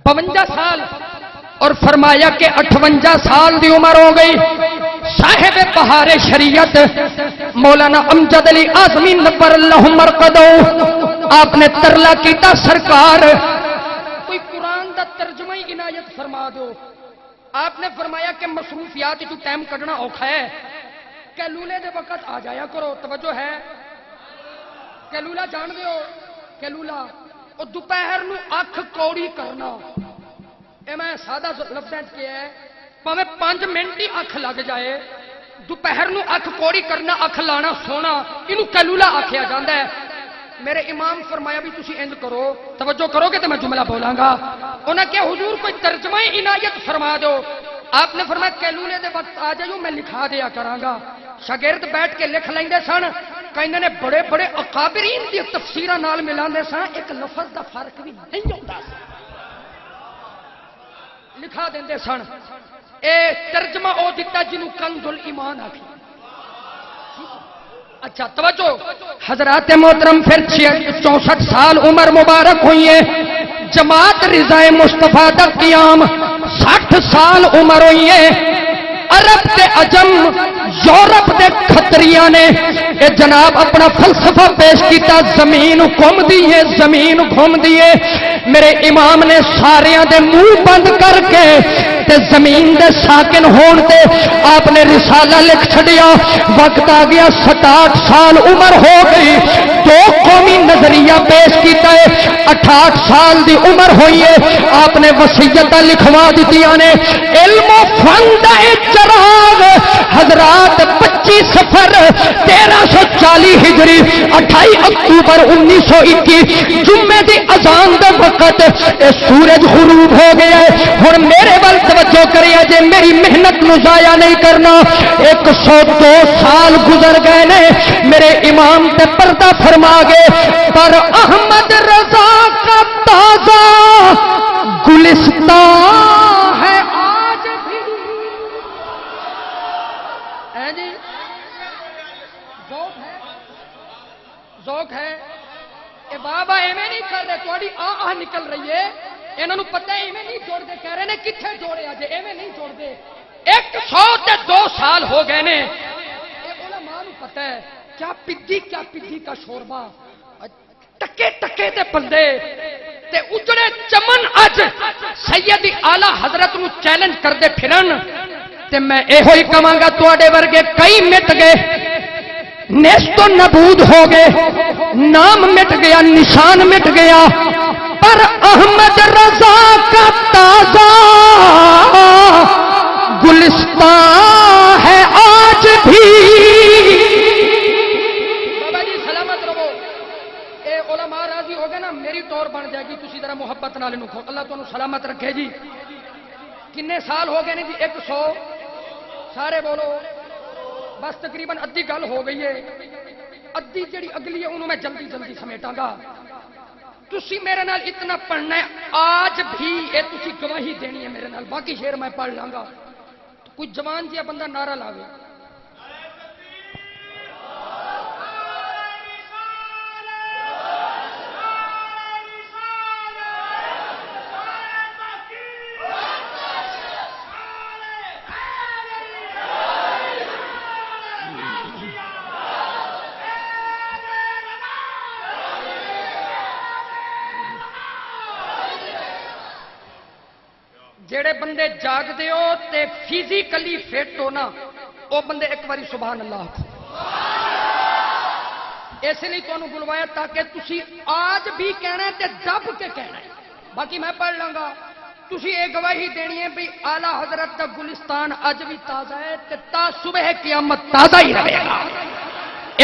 52 سال اور فرمایا کہ 58 سال دی عمر ہو گئی۔ صاحب بہار شریعت مولانا امجد علی اعظمی نبر اللہ مرقدو، آپ نے ترلا کیتا سرکار کوئی قرآن دا ترجمہ ہی عنایت فرما دو۔ آپ نے فرمایا کہ مصروفیات جو ٹائم کڈنا اوکھا ہے، کیلولے دے وقت آ جایا کرو۔ توجہ ہے، کیلولا جان دیو؟ کیلولا اور دوپہر نو اکھ کوڑی کرنا، اے میں سادہ لفظاں وچ کیا ہے، پاویں 5 منٹ ہی اکھ لگ جائے، دوپہر نو اکھ کوڑی کرنا، اکھ لانا سونا، اینو کیلولا آکھیا جاندا ہے۔ میرے امام فرمایا بھی تسی انج کرو، توجہ کرو گے تو میں جملہ بولاں گا۔ انہاں کہ حضور کوئی ترجمہ ہی عنایت فرما دو۔ آپ نے فرمایا کیلولے دے وقت آ جائیو، میں لکھا دیا کراں گا۔ شاگرد بیٹھ کے لکھ لیندے سن، کہندے نے بڑے بڑے اکابرین دی تفسیراں نال ملاندے سن، ایک لفظ دا فرق بھی نہیں ہوندا سی، لکھا دیندے سن۔ اے ترجمہ او دتا جنوں کنز الایمان آکھی۔ اچھا توجہ حضرات محترم، پھر 64 سال عمر مبارک ہوئی ہے، جماعت رضائے مصطفیٰ دا قیام 60 سال عمر ہوئی ہے، عرب تے عجم یورپ دے کھتریاں نے اے جناب اپنا فلسفہ پیش کیتا، زمین گھوم دیے زمین گھوم دیے، میرے امام نے ساریاں دے منہ بند کر کے تے زمین دے ساکن ہون تے آپ نے رسالہ لکھ چھڑیا، وقت آ گیا 67 سال عمر ہو گئی، دو قومی نظریہ پیش کیتا ہے، 68 سال دی عمر ہوئی ہے، آپ نے وصیتاں لکھوا دتیاں نے، علم و فن دا چراغ حضرات 25 صفر 1340 ہجری 28 اکتوبر 1921 جمعے دی اذان دے وقت اے سورج غروب ہو گیا ہے، ہن میرے ول توجہ کریے جے میری محنت نو ضائع نہیں کرنا، 102 سال گزر گئے نے، میرے امام تے پردہ فرما گئے، پر احمد رضا کا تازہ گلستان ہے آج بھی۔ جی ذوق ہے اے بابا ایویں نہیں کر رہے، تھوڑی آہ نکل رہی ہے، انہوں پتہ ہے ایویں نہیں جوڑ دے، کہہ رہے نے کتنے جوڑے آج ایویں نہیں جوڑ دے، 102 سال ہو گئے نے، علماء نوں پتہ ہے کیا پدی کا شوربا، ٹکے تے پلدے تے اجڑے چمن اج سید اعلی حضرت نو چیلنج کردے پھرن تے میں ایہو ہی کہاں گا تواڈے ورگے کئی مٹ گئے، نیست و نبود ہو گئے، نام مٹ گیا، نشان مٹ گیا، پر احمد رضا کا تازہ گلستان ہے آج بھی۔ بابا جی سلامت رہو، اے علماء راضی ہو گئے نا، میری طور بن جائے گی، تسی ذرا محبت نال نکھو، اللہ تانوں سلامت رکھے جی۔ کنے سال ہو گئے نے جی؟ 100 سارے بولو، بس تقریباً ادھی گل ہو گئی ہے، ادھی جڑی اگلی ہے انہوں میں جلدی سمیٹاں گا۔ تسی میرے نال اتنا پڑھنا ہے، آج بھی یہ تسی گواہی دینی ہے میرے نال، باقی شعر میں پڑھ لاں گا، کوئی جوان جہا بندہ نعرہ لاوے۔ جڑے بندے جاگ دے ہو تے فزیکلی فٹ ہو نا، وہ بندے ایک باری سبحان اللہ آکھو۔ اس لیے تمہیں بلوایا تاکہ تسی آج بھی کہنا ہے تے دب کے کہنا ہے، باقی میں پڑھ لاں گا۔ تسی یہ گواہی دینی ہے بھی اعلی حضرت کا گلستان اج بھی تازہ ہے تے تا صبح قیامت تازہ ہی رہے گا۔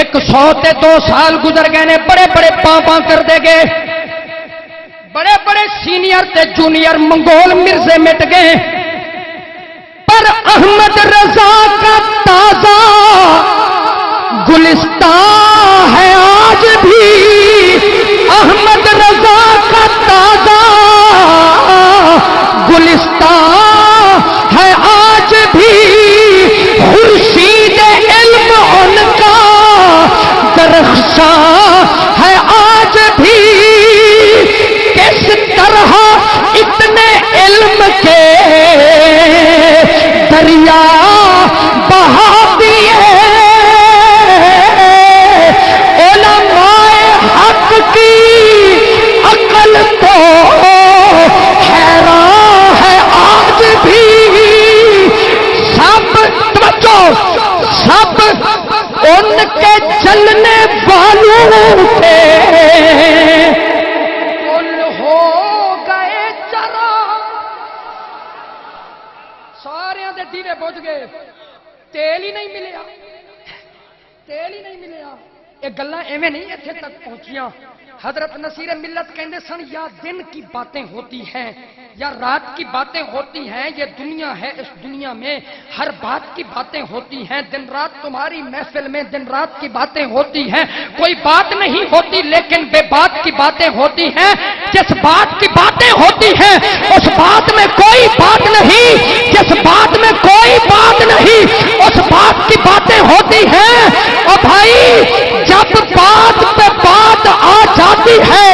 102 سال گزر گئے نے، بڑے پاں کر دے گئے، بڑے سینئر تے جونیئر منگول مرزے مٹ گئے، پر احمد رضا کا تازہ گلستان ہے آج بھی، احمد رضا کا تازہ گلستان ہے آج بھی، خورشید علم ان کا درخشاں ہے آج بھی، کس طرح اتنے علم کے دریا بہا دیے علماء حق کی عقل تو حیران ہے آج بھی، سب توجہ، سب ان کے جلنے والوں کے دیوے بجھ گئے، تیل ہی نہیں ملیا، یہ گلاں ایویں نہیں اتنے تک پہنچیاں۔ حضرت نصیر ملت کہندے سن، یا دن کی باتیں ہوتی ہیں یا رات کی باتیں ہوتی ہیں، یہ دنیا ہے، اس دنیا میں ہر بات کی باتیں ہوتی ہیں، دن رات تمہاری محفل میں دن رات کی باتیں ہوتی ہیں، کوئی بات نہیں ہوتی لیکن بے بات کی باتیں ہوتی ہیں، جس بات کی باتیں ہوتی ہیں اس بات میں کوئی بات نہیں، جس بات میں کوئی بات نہیں اس بات کی باتیں ہوتی ہیں۔ اور بھائی جب بات پہ بات آ جاتی ہے،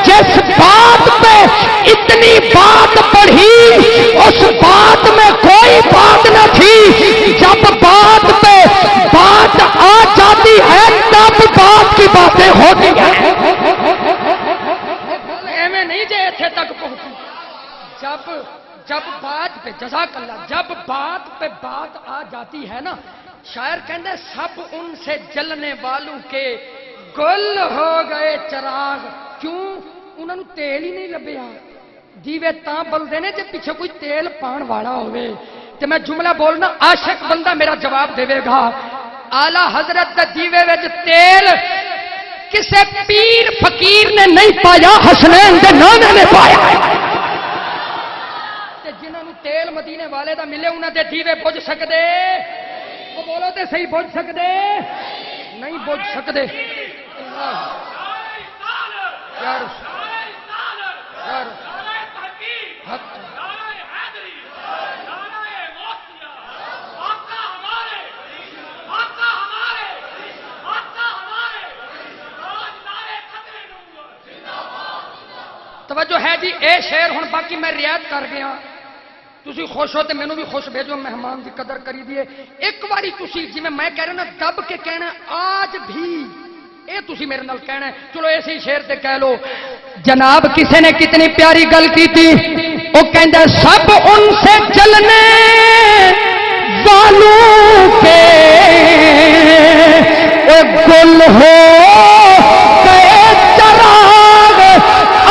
جس بات پہ اتنی بات پڑھی اس بات میں کوئی بات نہ تھی، جب بات پہ بات جاتی ہے نا، شاعر کہندے سب ان سے جلنے والوں کے گل ہو گئے چراغ، کیوں؟ انہوں نے تیل ہی نہیں لبیا، دیوے تاں بلدے نے جے پیچھے کوئی تیل پان والا ہوئے۔ تے میں جملہ بولنا عاشق بندہ میرا جواب دے گا، آلہ حضرت دے دیوے وچ تیل کسے پیر فقیر نے نہیں پایا، حسنین دے نانے نے پایا۔ تے جنہاں نوں تیل مدینے والے دا ملے انہاں دے دیوے بجھ سکدے؟ او بولو تے صحیح، بجھ سکدے؟ نہیں بجھ سکدے۔ یار توجہ ہے جی، اے شعر ہن باقی میں رعایت کر گیا، تسی خوش ہو تے مینوں بھی خوش بھیجو، مہمان دی قدر کری دیے۔ ایک واری تسی جی میں کہہ رہا نا دب کے کہنا آج بھی، اے تسی میرے نال کہنا ہے، چلو ایسے ہی شعر تے کہہ لو۔ جناب کسی نے کتنی پیاری گل کی تھی، وہ کہندا سب ان سے جلنے والوں کے گل ہو گئے چراغ،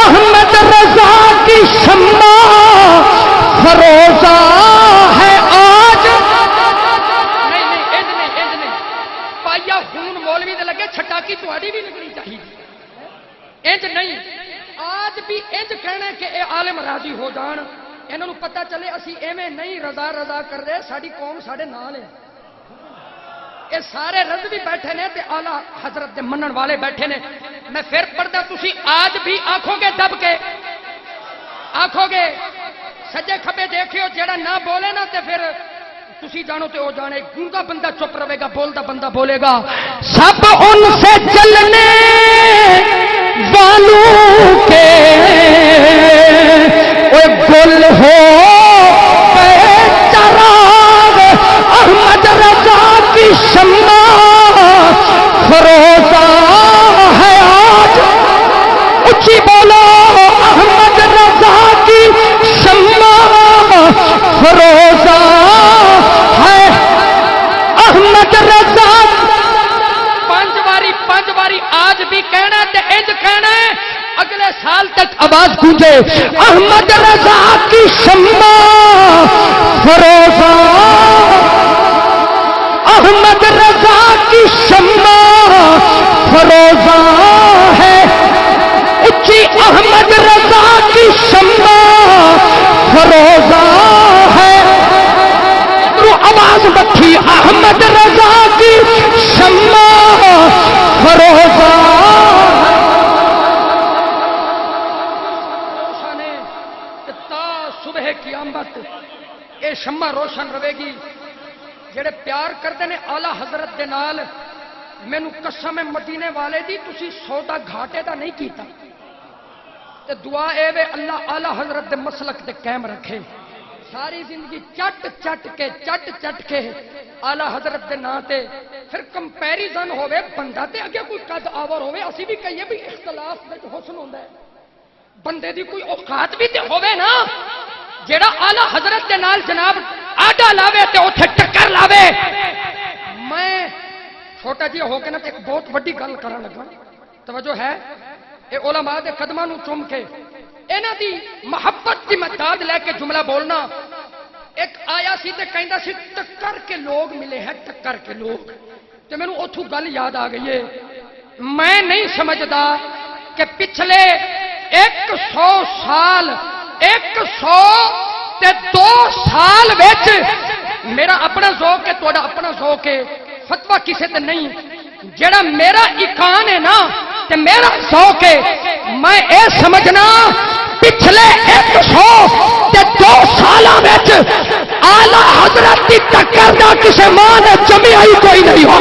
احمد رضا کی شمع فروزہ ہے آج۔ نہیں نہیں پائیا خون مولوی دے لگے، چھٹاکی تہاڈی بھی لگنی چاہیے، انج نہیں، آج بھی انج کہنا ہے کہ اے عالم راضی ہو جان، انہاں نوں پتہ چلے اسی ایویں نہیں رضا کر رہے، ساری قوم ساڈے نال ہے۔ یہ سارے رض بھی بیٹھے نے تے اعلی حضرت دے منن والے بیٹھے نے۔ میں پھر پڑھدا، تسی آج بھی آکھو گے دب کے، آکھو گے سجے کھبے دیکھیو، جیڑا نہ بولے نا تے پھر تسی جانو تے او جانے، گونگا بندہ چپ رہے گا، بولدا بندہ بولے گا۔ سب ان سے جلنے والوں کے گل ہو گئے چراغ، احمد رضا کی شمع فروزہ ہے آج۔ اچھی بولو، احمد رضا کی شمع فروزہ ہے، احمد رضا۔ پانچ باری آج بھی کہنا تے انج کہنا ہے، اگلے سال تک آواز گونجے، احمد رضا کی شمع فروزہ، احمد رضا کی شمع فروزہ ہے اچھی، احمد رضا کی شمع فروزہ ہے۔ آواز بٹھی، احمد رضا کی شمع فروزہ تا صبح قیامت اے شمع روشن رہے گی۔ جڑے پیار کرتے ہیں آلہ حضرت دے نال، مینوں قسم مدینے والے دی تسی سودا گھاٹے دا نہیں کیتا، تے دعا اے وے اللہ آلہ حضرت دے مسلک تے قائم رکھے، ساری زندگی چٹ کے آلہ حضرت دے نا تے پھر کمپیریزن ہوئے، بندہ تے اگے کوئی قد آور ہوئے، اسی بھی کہیے بھی اختلاف وچ حسن ہوندا ہے، بندے دی کوئی اوقات بھی تے ہوئے نا، جیڑا آلہ حضرت دے نال جناب آڈا لاوے تے اوتھے ٹکر لاوے۔ میں چھوٹا جی ہو کے نا ایک بہت وڈی گل کرن لگا، توجہ ہے، اے علماء دے قدماں نوں چوم کے انہاں دی محبت دی مدد لے کے جملہ بولنا۔ ایک آیا سی تے کہندا سی ٹکر کے لوگ ملے ہیں، ٹکر کے لوگ، تے مینوں اوتھوں گل یاد آ گئی ہے۔ میں نہیں سمجھدا کہ پچھلے 100 سال 102 سال وچ میرا اپنا ذوق ہے، تہاڈا اپنا ذوق ہے، فتوی کسے تے نہیں، جڑا میرا ایقان ہے نا تے میرا ذوق ہے، میں اے سمجھنا پچھلے 102 سالاں وچ اعلی حضرت دی ٹکر دا کسے ماں نے جمی آئی کوئی نہیں ہو،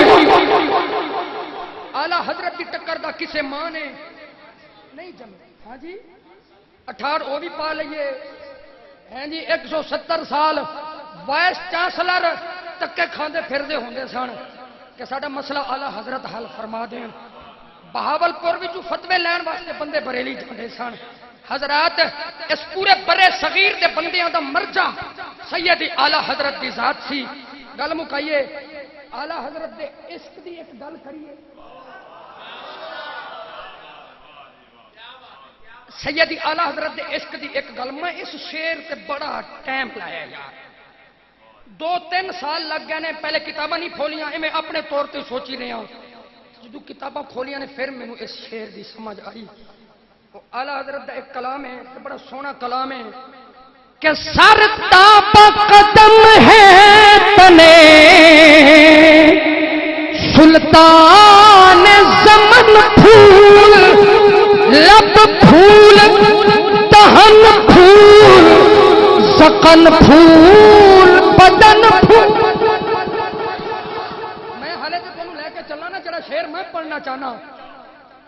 اعلی حضرت دی ٹکر دا کسے ماں نے نہیں جمی۔ ہاں جی 18 وہ بھی پا لئیے، ہیں جی 170 سال وائس چانسلر تکے کھاندے پھردے ہوندے سن کہ ساڈا مسئلہ اعلی حضرت حل فرما دین۔ بہاول پور وچوں فتوی لین واسطے بندے بریلی جاندے سن۔ حضرات اس پورے برے صغیر دے بندیاں دا مرجع سید اعلی حضرت دی ذات سی۔ گل مکائیے آلہ حضرت دے عشق دی ایک گل کریے. سیدی آلہ حضرت دے عشق دی ایک گل. میں اس شعر تے بڑا ٹائم لایا یار, 2-3 سال لگ گئے نے. پہلے کتاباں نہیں کھولیاں, میں اپنے طور تے سوچی رہا. جدو کتاباں کھولیاں نے پھر مینوں اس شعر دی سمجھ آئی. آلہ حضرت دا ایک کلام ہے, بڑا سونا کلام ہے کہ سر تاب قدم ہے تنے سلطان زمن پھول, لب پھول دہن پھول سقن پھول بدن پھول. میں حالے تو تمہیں لے کے چلنا نا جڑا شعر میں پڑھنا چاہنا.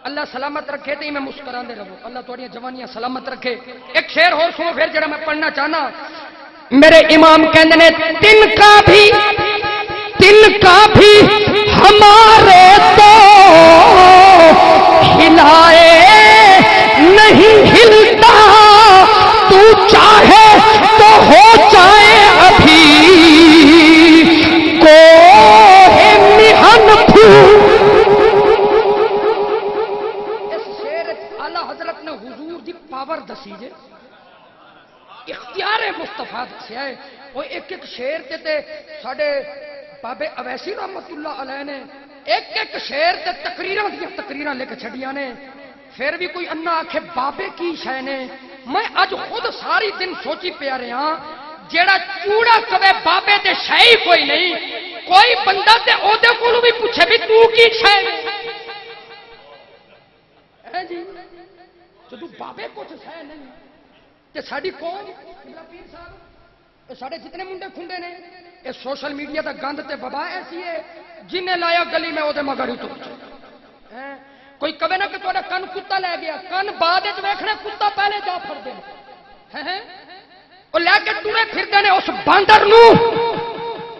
اللہ سلامت رکھے تو میں مسکراندے رہو, اللہ تھوڑی جوانیاں سلامت رکھے. ایک شعر ہو سنو پھر جڑا میں پڑھنا چاہنا. میرے امام کہندے نے تن کا بھی ہمارے تو ہلائے نہیں ہلتا, تو چاہے تو ہو جائے ابھی کوہ محن پھول. پاور دسی جے, اختیار مصطفیٰ دسیا ہے. وہ ایک ایک شعر تے ساڈے بابے اویسی رحمت اللہ علیہ نے ایک ایک شعر تے تقریراں لکھ چھڈیاں نے. پھر بھی کوئی انا آکھے بابے کی شے نے. میں اج خود ساری دن سوچی پیا رہا, جیڑا چوڑا کبے بابے تے شے ہی کوئی نہیں, کوئی بندہ تے او دے کولوں بھی پوچھے بھی تو کی شے ہے جی. جدو بابے کچھ سہ نہیں تے ساڈی قوم پیر صاحب ساڈے جتنے منڈے کھنڈے نے, یہ سوشل میڈیا دا گند تے وبا ایسی ہے جنہیں لایا گلی میں وہ مگر ہی تو کوئی کبے نہ کہ تھوڑا کن کتا لے گیا, کن بعد ویکھنا کتا پہلے جا پھردے وہ لے کے ٹورے پھردے نے اس باندر نو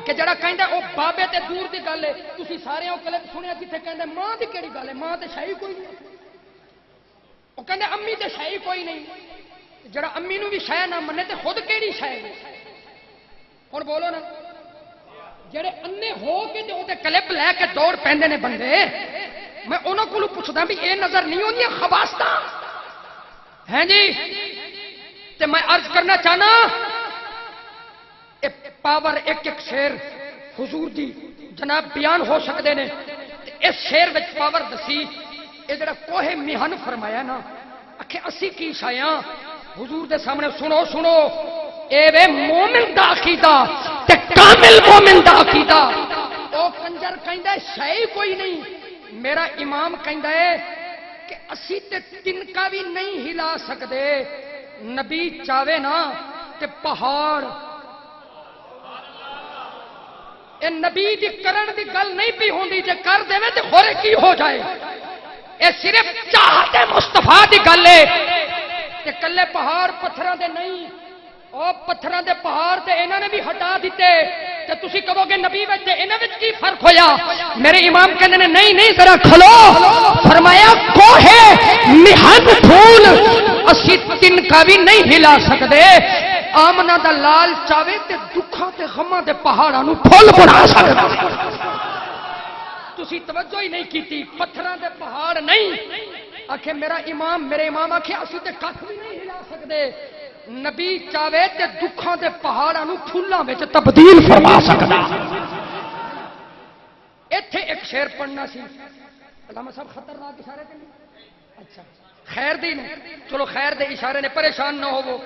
کہ جڑا کہندا او بابے تے دور دی گل ہے. تسی سارے او کلپ سنیا جتھے کہندا ماں دی کیڑی گل ہے, ماں تے شے کوئی نہیں. وہ کہندے امی تے شے کوئی نہیں, جڑا امی نو بھی شے نہ منے تے خود کیڑی شے ہے. ہن بولو نا, جڑے انے ہو کے تے او تے کلپ لے کے دوڑ پیندے نے بندے, میں انہاں کولوں پوچھدا بھی اے نظر نہیں ہوندیاں خباستاں ہیں جی. تے میں عرض کرنا چاہنا اے پاور ایک ایک شعر حضور دی جناب بیان ہو سکدے نے. اس شعر وچ پاور دسی یہ جڑا کوہ میہن فرمایا نا, آخے اسی کی شایاں حضور دے سامنے سنو سنو. اے وے مومن دا عقیدہ تے کامل مومن دا عقیدہ. او کنجر کہندا شے کوئی نہیں. میرا امام کہندا ہے کہ اسی تے تنکا بھی نہیں ہلا سکدے, نبی چاہے نا تے پہاڑ. اے نبی دی کرن دی گل نہیں پی ہوندی, جے کر دے تے خورے کی ہو جائے. اے صرف چاہتے مصطفیٰ دی گل ہے کہ کلے پہاڑ پتھراں دے نہیں, او پتھراں دے پہاڑ تے انہاں نے بھی ہٹا دیتے تے تسی کہو گے نبی وچ تے انہاں وچ کی فرق ہویا. میرے امام کہندے نے نہیں ذرا کھلو, فرمایا کوہ محن پھول اسی تن کا بھی نہیں ہلا سکدے. آمنہ دا لال چاہے تے دکھاں تے غماں دے پہاڑاں نو پھول بنا سکدا. تسی توجہ ہی نہیں کیتی, پتھراں دے پہاڑ نہیں. آکھے میرے امام آکھے اسی تے کھ بھی نہیں ہلا سکدے, نبی چاہے تے دکھاں دے پہاڑاں نو پھولاں وچ تبدیل فرما سکدا. ایتھے ایک شعر پڑھنا سی, علامہ صاحب خطرناک اشارے تے نہیں, اچھا خیر دی نے, چلو خیر دے اشارے نے, پریشان نہ ہوو.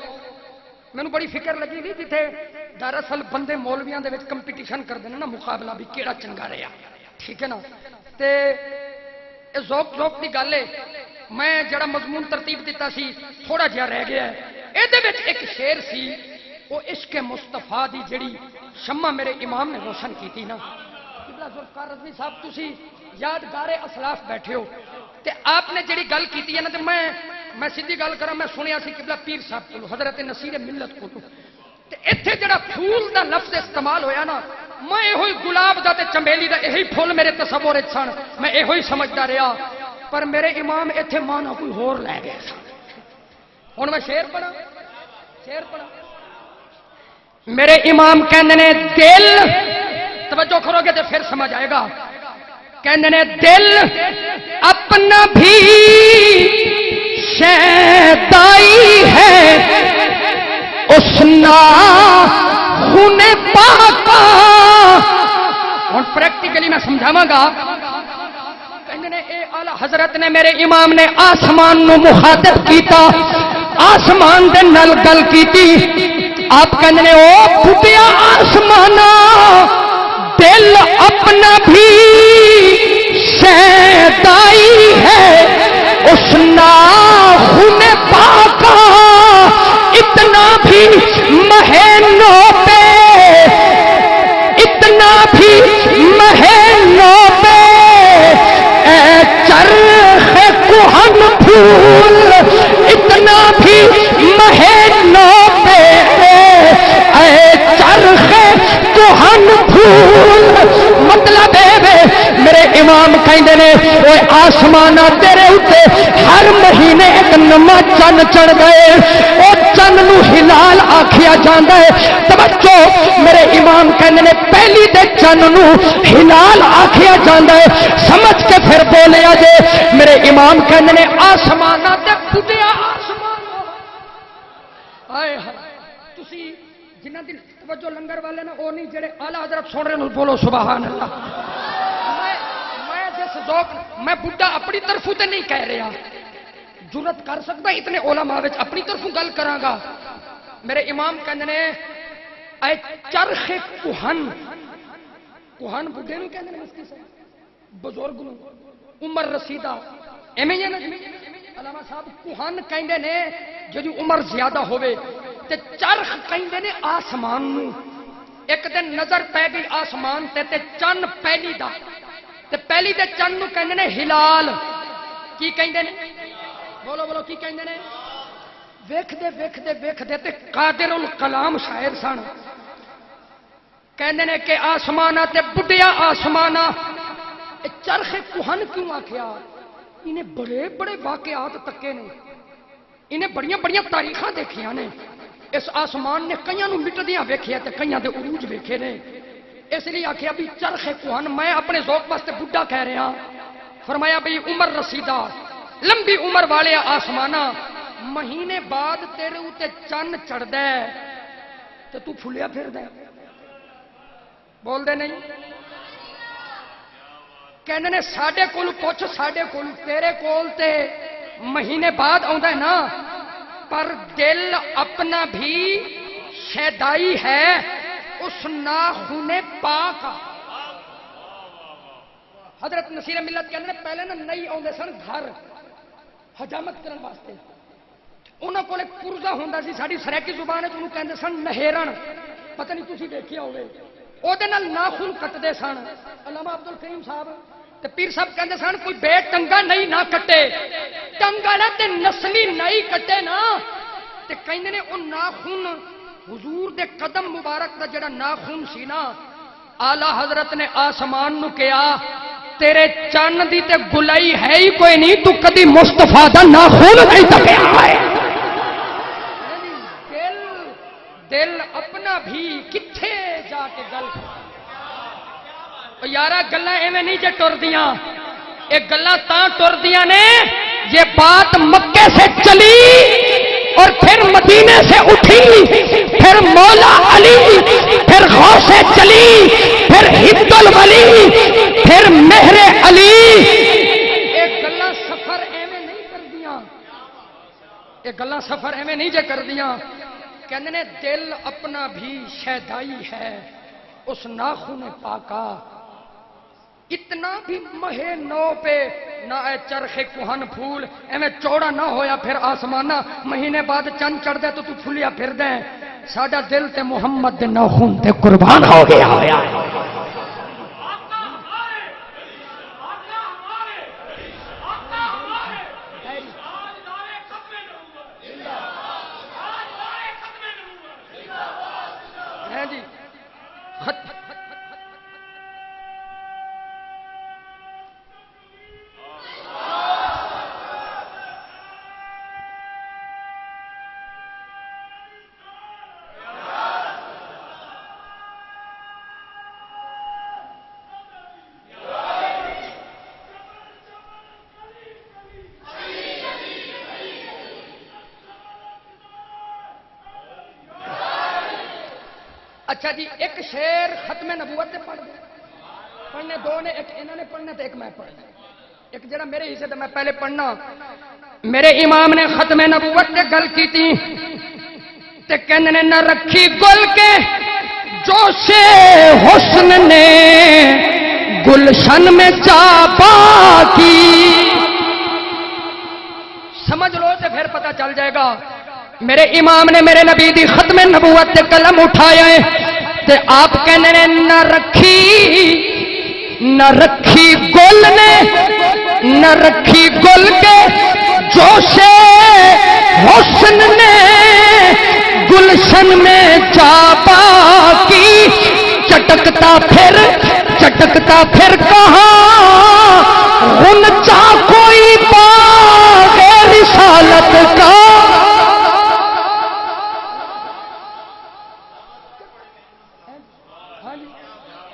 مینوں بڑی فکر لگی تھی جتھے دراصل بندے مولویاں دے وچ کمپٹیشن کردے نے نا, مقابلہ بھی کیڑا چنگا رہیا, ٹھیک ہے نا. تے اے ذوق دی گل ہے. میں جڑا مضمون ترتیب دیتا سی تھوڑا جہا رہ گیا ہے. اے دے وچ ایک شعر سی, وہ عشق مصطفیٰ دی جڑی شمع میرے امام نے روشن کی تھی نا. قبلہ ذوالفقار رضوی صاحب تسی یادگار اسلاف بیٹھے ہو, تے آپ نے جڑی گل کیتی ہے نا, تے میں سیدھی گل کراں, میں سنیا سی قبلہ پیر صاحب کو, حضرت نصیر ملت کو. تے ایتھے جڑا پھول دا لفظ استعمال ہویا نا, میں یہ گلاب دا تے چمیلی دا یہی پھول میرے تصور سن, میں یہ سمجھتا رہا. پر میرے امام ایتھے مانا کوئی ہور لے گئے سن. ہن میں شعر پڑھا. میرے امام کہندے نے دل توجہ کرو گے تو پھر سمجھ آئے گا. کہندے نے دل اپنا بھی شیدائی ہے اس ناخن پاکا. ہن پریکٹیکلی میں سمجھاواں گا. کہندے نے اے اعلی حضرت نے میرے امام نے آسمان نو مخاطب کیتا, آسمان دے نال گل کیتی. آپ کہندے نے او پھٹیا آسمانا دل اپنا بھی شیدائی ہے اس ناخن پاکا, اتنا بھی مہینوں پہ, اتنا بھی مہینوں پہ اے چرخ کہن پھول, اتنا بھی مہینوں پہ اے چرخ کہن پھول. مطلب میرے امام کہندے نے اوے آسمانا تیرے اوتے ہر مہینے ایک نواں چن چڑھ گئے, او چن نو ہلال آکھیا جاندا ہے. توجہ میرے امام کہندے نے پہلی دے چن نو ہلال آکھیا جاندا ہے. سمجھ کے پھر بولیا جے. میرے امام کہندے نے آسمانا تے پھٹیا آسمان. ہائے ہائے تسی جنہ دی توجہ لنگر والے نا او نہیں جڑے اعلی حضرت سن رہے بولو سبحان اللہ. میں بڈھا اپنی طرفوں تے نہیں کہہ رہا, جرت کر سکتا اتنے علماء وچ اپنی طرفوں گل کراں گا. میرے امام کہندے نے اے چرخ کہن, کہن بڈھے نوں کہندے نے مفتی صاحب بزرگ نوں, عمر رسیدہ ایویں ہی نا علامہ صاحب. کہن کہندے نے جدی عمر زیادہ ہوے تے چرخ کہندے نے آسمان نوں. ایک دن نظر پے گئی آسمان تے چن پہلی دا تے پہلی دے چن نو کہندے نے ہلال. کی کہندے نے بولو بولو کی کہندے نے. ویکھدے ویکھدے ویکھدے تے قادر الکلام شاعر سن. کہندے نے کہ آسمانہ تے بڈھیا آسمانہ چرخ کہن کیوں آکھیا؟ انہیں بڑے بڑے واقعات تکے نے, انہیں بڑیاں بڑیاں تاریخاں دیکھیاں نے. اس آسمان نے کئیاں نو مٹدیاں ویکھیا تے کئیاں دے عروج ویکھے نے. اس لیے آخیا بھی چرخ کہن, میں اپنے ذوق واسطے بڈھا کہہ رہا. فرمایا بھئی عمر رسیدہ لمبی عمر والے آسمانہ مہینے بعد تیرے اوتے چن چڑھدا ہے تے تو پھلیا پھردا ہے. بول دے نہیں. کہندے نے ساڈے کول پوچھ, ساڈے کول تیرے کول تے مہینے بعد آندا ہے نا, پر دل اپنا بھی شیدائی ہے اس ناخن پاک. حضرت نصیر ملت کہندے نے پہلے نا نہیں آندے سن گھر حجامت کرن واسطے. انہاں کول ایک پرزا ہوندا سی, ساڈی سریکی زبان وچ اونوں کہندے سن نہیرن. پتہ نہیں تسی دیکھیا ہوے, او دے نال ناخن کٹدے سن. علامہ عبد الکریم صاحب تے پیر صاحب کہندے سن کوئی بے ٹنگا نہیں نہ کٹے, ٹنگ والا تے نسلی نہیں کٹے نا. تے کہندے نے او ناخن حضور دے قدم مبارک دا جڑا ناخن سی نا, آلہ حضرت نے آسمان نو کہا تیرے چن دی تے گلائی ہے ہی کوئی نہیں, تو کدی مصطفیٰ دا ناخن نہیں تکیا ہے. دل دل اپنا بھی کتھے جا کے گل یارا گلاں ایویں نہیں جے ٹر دیاں, اے گلاں تاں ٹر دیاں نے یہ بات مکے سے چلی اور پھر مدینے سے اٹھی, پھر مولا علی, پھر غوث چلی, پھر حب الولی, پھر مہر علی. ایک گلاں سفر ایویں نہیں کر دیاں, ایک گلاں سفر ایویں نہیں جے کر دیاں. کہندے نے دل اپنا بھی شیدائی ہے اس ناخن پاکا, اتنا بھی مہے نو پہ نہ اے چرخ کہن پھول ایویں چوڑا نہ ہویا پھر آسمانہ مہینے بعد چند چڑھ دے تو پھولیا پھر دے. ساڈا دل تے محمد دے ناخن تے قربان ہو گیا ہویا. جی اچھا جی، ایک شعر ختم نبوت سے پڑھ دیں، پڑھنے دو نے، ایک انہوں نے پڑھنا تو ایک میں پڑھنا، ایک جڑا میرے حصے تو میں پہلے پڑھنا۔ میرے امام نے ختم نبوت سے گل کی تھی تے کہنے نے نہ رکھی گل کے جوش حسن نے گلشن میں چاپا کی، سمجھ لو تو پھر پتہ چل جائے گا۔ میرے امام نے میرے نبی دی ختم نبوت تے قلم اٹھایا ہے تے آپ کہنے نے نہ رکھی گل نے، نہ رکھی گل کے جوش حسن نے گلشن میں چاپا کی، چٹکتا پھر کہاں غنچہ کوئی باغ رسالت کا۔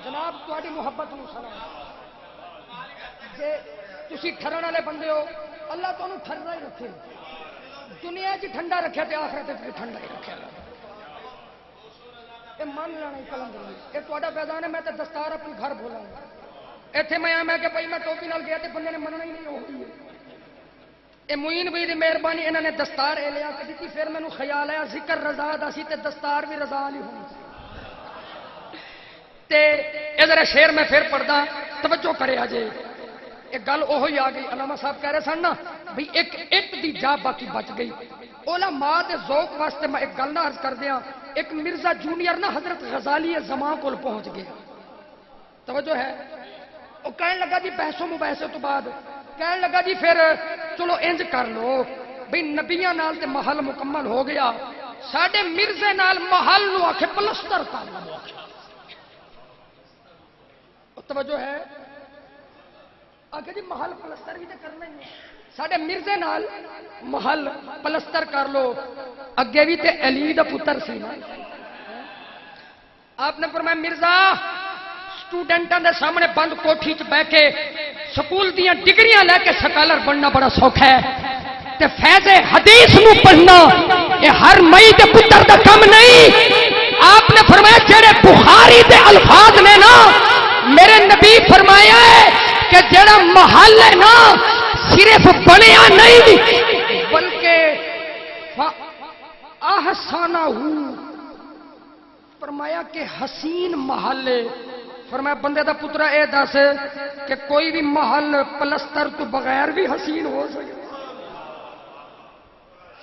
جناب تہاڈی محبت نو سلام، جے تسی ٹھرن والے بندے ہو اللہ تانوں ٹھنڈا ہی رکھے، دنیا جی ٹھنڈا رکھے تے آخرت وچ ٹھنڈا ہی رکھے۔ یہ من لینا ہی قلم دے، یہ تہاڈا فیضان ہے۔ میں تے دستار اپنے گھر بھولا ایتھے میں آیا کہ بھائی میں ٹوپی نال گیا تے بندے نے مننا ہی نہیں ہوئی ہے۔ یہ معین بھائی دی مہربانی، انہوں نے دستار اے لیا کہ دیتی، پھر مینوں خیال آیا ذکر رضا دا سی تے دستار بھی رضا نہیں ہونی تے ادھر شعر میں پھر پڑھدا، توجہ کرے اجے ایک گل اوہی آ گئی۔ علامہ صاحب کہہ رہے سن نا بھئی ایک اٹ دی جا باقی بچ گئی۔ علماء دے ذوق واسطے میں ایک گل نہ عرض کر دیاں، ایک مرزا جونیئر نا حضرت غزالی زمان کول پہنچ گیا، توجہ ہے، وہ کہنے لگا جی بحث و مباحثے تو بعد کہنے لگا جی پھر چلو انج کر لو بھئی نبیاں نال تے محل مکمل ہو گیا، ساڈے مرزے نال محل نو آکھے پلستر کر لو۔ توجہ ہے، آگے جی محل پلستر بھی تو کرنا ہی ہے، ساڈے مرزے نال محل پلستر کر لو۔ اگے بھی تے علی دا پتر سی نا، آپ نے فرمایا مرزا سٹوڈنٹاں دے سامنے بند کوٹھی چ بیٹھ کے سکول دیاں ڈگریاں لے کے سکالر بننا بڑا سوکھا ہے، تے فیض حدیث نو پڑھنا یہ ہر مئی دے پتر دا کم نہیں۔ آپ نے فرمایا جڑے بخاری دے الفاظ نے نا، میرے نبی فرمایا ہے کہ جڑا محل ہے نا صرف بنیا نہیں بلکہ احسانہ فرمایا کہ حسین محل ہے۔ فرمایا بندے دا پترا اے دس کہ کوئی بھی محل پلستر تو بغیر بھی حسین ہو سکے،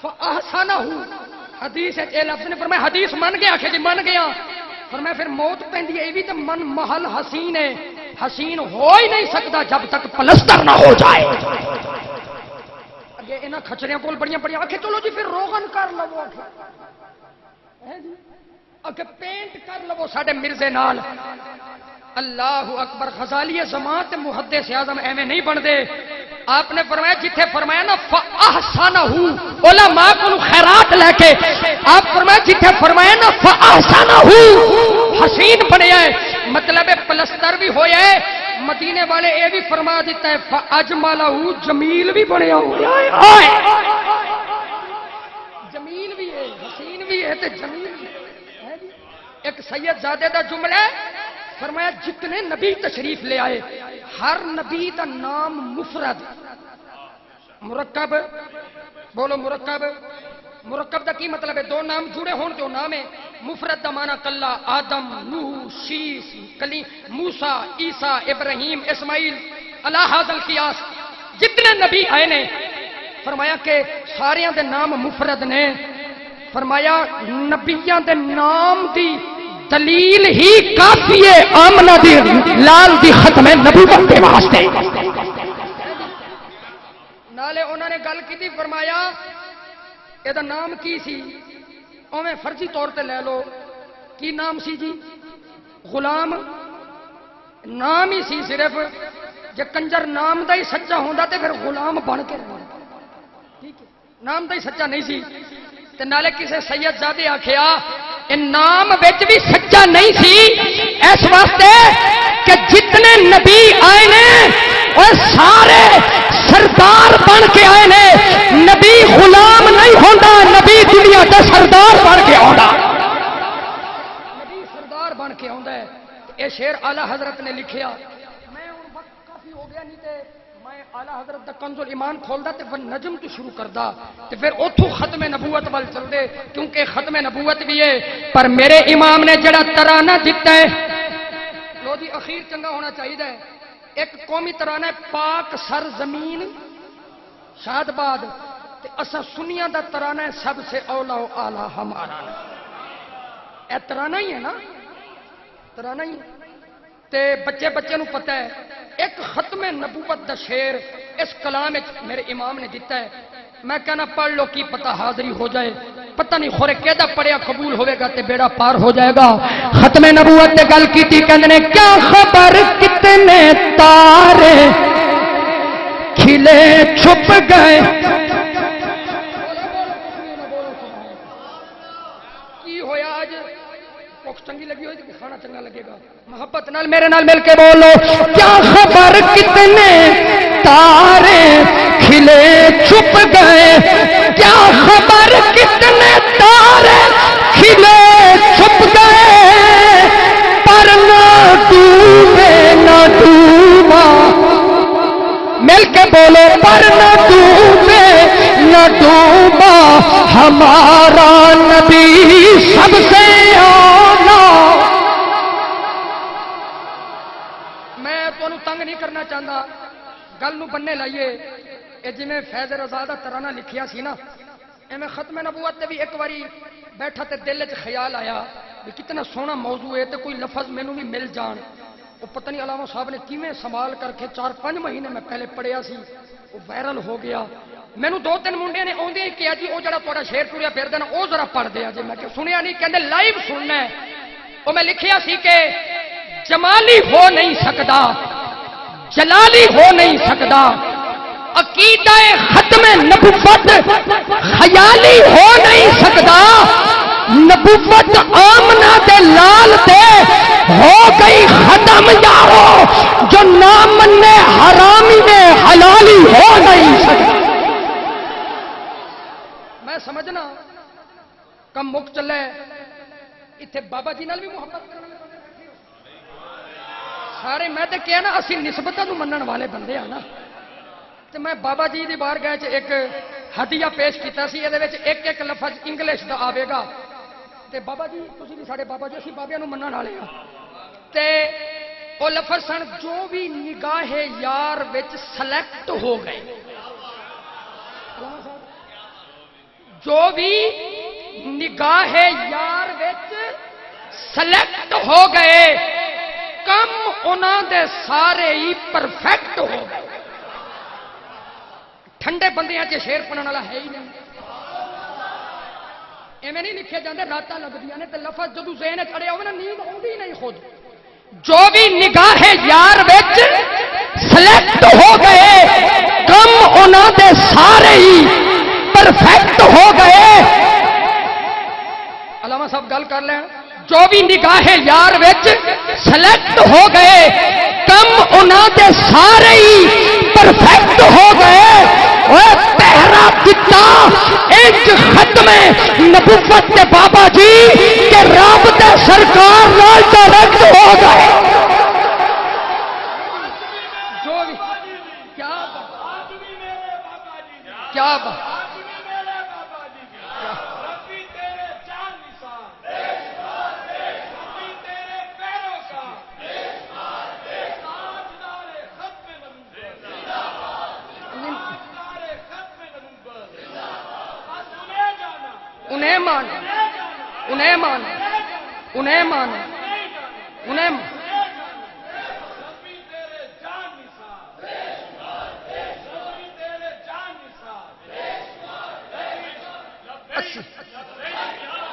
فاحسانہ حدیث ہے اے لفظ نے فرمایا حدیث من گیا کہ جی من گیا، فرمایا پھر موت پیندی ہے بھی تو من محل حسین ہے، حسین ہو ہی نہیں سکتا جب تک پلستر نہ ہو جائے۔ اگے انہاں کھچریاں کول بڑیاں بڑیاں آکھے چلو جی پھر روغن کر لو، آکھے پینٹ کر لو ساڈے مرزے نال۔ اللہ اکبر، غزالی زمان تے محدث اعظم ایویں نہیں بندے۔ آپ نے فرمایا جتھے فرمایا نا فاحسنہ علماء کو خیرات لے کے، آپ فرمایا جتھے فرمایا نا فاحسنہ حسین بنیا ہے، مطلب پلستر بھی ہویا ہے۔ مدینے والے اے بھی فرما دیتا ہے فاجملہ جمیل بھی بنیا ہوا ہے، جمیل بھی ہے، حسین بھی ہے تے جمیل بھی ہے۔ ایک سید زادے دا جملہ ہے، فرمایا جتنے نبی تشریف لے آئے ہر نبی دا نام مفرد، مرکب، بولو مرکب، مرکب دا کی مطلب ہے دو نام جڑے ہون جو نام ہے، مفرد دا معنی کلا، آدم، نوح، شیس، کلیم، موسیٰ، عیسیٰ، ابراہیم، اسماعیل، علی ھذا القیاس جتنے نبی آئے نے، فرمایا کہ ساریاں دے نام مفرد نے۔ فرمایا نبیاں دے نام دی دلیل ہی کافی ہے آمنہ دی لال دی ختم نبوت دے واسطے۔ نالے انہوں نے گل کی تھی، فرمایا یہ دا نام کی سی، اویں فرضی طور تے لے لو، کی نام سی جی؟ غلام نام ہی سی صرف، جے کنجر نام دا ہی سچا ہوندا تے پھر غلام بن کے رہندا، ٹھیک ہے، نام دا ہی سچا نہیں سی۔ تے نالے کسے سید زادے آکھیا نام وچ بھی سچا نہیں سی، اس واسطے کہ جتنے نبی آئے نے وہ سارے سردار بن کے آئے نے، نبی غلام نہیں ہوندا، نبی دنیا دا سردار بن کے آندا۔ نبی یہ شعر آلہ حضرت نے لکھیا. میں ہوں وقت کافی ہو گیا نہیں تے میں آلہ حضرت دا کنز الایمان کھولدا تے ون نجم تو شروع کردا تے پھر اوتھوں ختم نبوت وال چلدے کیونکہ ختم نبوت بھی ہے. پر میرے امام نے جڑا ترانہ دتا ہے لو جی اخیر چنگا ہونا چاہیے. ایک قومی ترانہ ہے پاک سر زمین شاد باد تے اسا سنیاں دا ترانہ ہے سب سے اولا و اعلی ہمارا. اے ترانہ ہی ہے نا ترانہ ہی تے بچے بچے نو پتہ ہے. ایک ختم نبوت دا شعر اس کلام میرے امام نے دیتا ہے. میں کہنا پڑھ لو کی پتہ حاضری ہو جائے. پتہ نہیں خورے کیدا پڑھیا قبول ہوئے گا تے بیڑا پار ہو جائے گا. ختم نبوت تے گل کیتی کہندے نے کیا خبر کتنے تارے کھلے چھپ گئے. کی ہویا آج بھوک چنگی لگی ہوئی کہ کھانا چنگا لگے گا. محبت نال میرے نال مل کے بولو کیا خبر کتنے تارے کھلے چھپ گئے. کیا خبر کتنے تارے کھلے چھپ گئے پر نہ ڈوبے نہ ڈوبا. مل کے بولو پر نہ ڈوبے نہ ڈوبا ہمارا نبی سب سے اولا. میں تمہیں تنگ نہیں کرنا چاہتا گل نو بننے لائیے. یہ جی میں فیض رضا دا ترانہ لکھیا سی نا میں ختم نبوت تے بھی ایک باری بیٹھا تے دل چ خیال آیا بھی کتنا سونا موضوع ہے تے کوئی لفظ مینوں بھی مل جان. وہ پتہ نہیں علامہ صاحب نے کیویں سنبھال کر کے 4-5 مہینے میں پہلے پڑھیا سی وہ وائرل ہو گیا. مینوں 2-3 منڈے نے آندے ہی کہا جی وہ جڑا تہاڈا شعر ٹریا پھردا نا وہ ذرا پڑھ دیا جی. میں کہ سنیا نہیں کہندے لائیو سننا ہے. وہ میں لکھیا سی کہ جمالی ہو نہیں سکدا جلالی ہو نہیں سکدا عقیدہ ختم نبوت خیالی ہو نہیں سکدا. نبوت آمنہ دے لال تے ہو گئی ختم یارو جو نام نے حرامی میں حلالی ہو نہیں سکدا. میں سمجھنا کم مک چلے اتنے بابا جی نال بھی محبت کرنا سارے. میں تے کہنا اسی نسبتاں نوں منن والے بندے ہاں نا. تے میں بابا جی دی بارگاہ چ ایک ہدیہ پیش کیتا سی. یہ ایک ایک لفظ انگلش دا آوے گا تے بابا جی تسی بھی ساڈے بابا جی اسی بابیاں نوں منن والے ہاں. تے او لفظ سن جو بھی نگاہ یار وچ سلیکٹ ہو گئے. جو بھی نگاہ یار وچ سلیکٹ ہو گئے کم انہاں دے سارے ہی پرفیکٹ ہو گئے. ٹھنڈے بندیاں چ شیر پڑھن والا ہے ہی نہیں. ایویں نہیں لکھے جاندے راتاں لگدیاں نے تے لفظ جدوں ذہن چڑھیا ہوے نا نیند آوندی نہیں خود. جو بھی نگاہ یار وچ سلیکٹ ہو گئے کم انہاں دے سارے ہی پرفیکٹ ہو گئے. علامہ صاحب گل کر لیں. جو بھی نگاہ یار وچ سلیکٹ ہو گئے کم انہاں دے سارے ہی پرفیکٹ ہو گئے. پہرا دتا ایک ختم نبوت تے بابا جی کہ رب تے سرکار نال ڈائریکٹ ہو گئے. جو بھی کیا بات انہیں مانا انہیں مانا انہیں مانا انہیں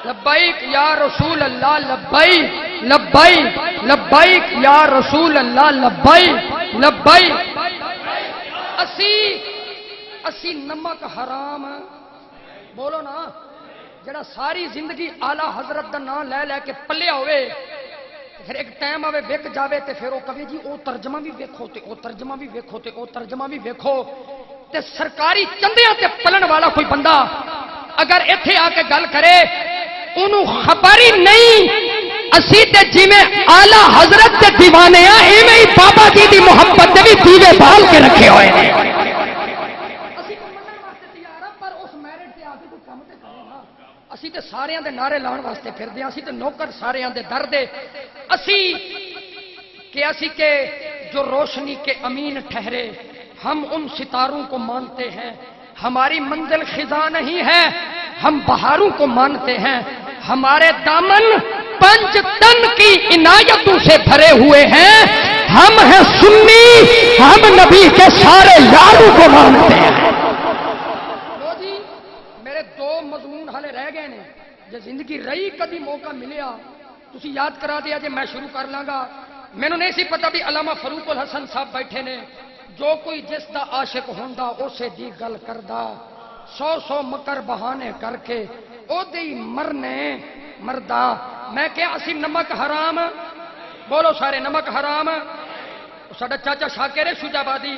لبیک یا رسول اللہ لبیک لبیک لبیک یا رسول اللہ لبیک لبیک. اسی نمک حرام بولو نا جڑا ساری زندگی آلہ حضرت دا نام لے لے کے پلیا ہوئے پھر ایک ٹائم آوے وک جاوے تے پھر وہ کہے جی او ترجمہ بھی ویکھو تے او ترجمہ بھی ویکھو تے او ترجمہ بھی ویکھو. تے سرکاری چندیاں تے پلن والا کوئی بندہ اگر ایتھے آ کے گل کرے انہوں خبر ہی نہیں اسی تے جویں آلہ حضرت دے دیوانے ہیں ایویں ہی بابا جی دی محبت دے بھی دیوے بال کے رکھے ہوئے ہیں. اسی تے سارے دے نعرے لاؤن واسطے پھردے ہیں، اسی تے نوکر سارے دے در دے، اسی کہ جو روشنی کے امین ٹھہرے ہم ان ستاروں کو مانتے ہیں. ہماری منزل خزاں نہیں ہے، ہم بہاروں کو مانتے ہیں. ہمارے دامن 5 تن کی عنایتوں سے بھرے ہوئے ہیں. ہم ہیں سنی، ہم نبی کے سارے یاروں کو مانتے ہیں. میرے 2 مضمون ہلے رہ گئے نے، جے زندگی رہی کدی موقع ملیا تسی یاد کرا دیا جے میں شروع کر لاں گا. مینوں نہیں سی پتا بھی علامہ فاروق الحسن صاحب بیٹھے نے. جو کوئی جس دا عاشق ہوندا اسے دی گل کردا، 100 مکر بہانے کر کے او دی مرنے مردا. میں کہ اسی نمک حرام، بولو سارے نمک حرام. ساڈا چاچا شاکر شجابادی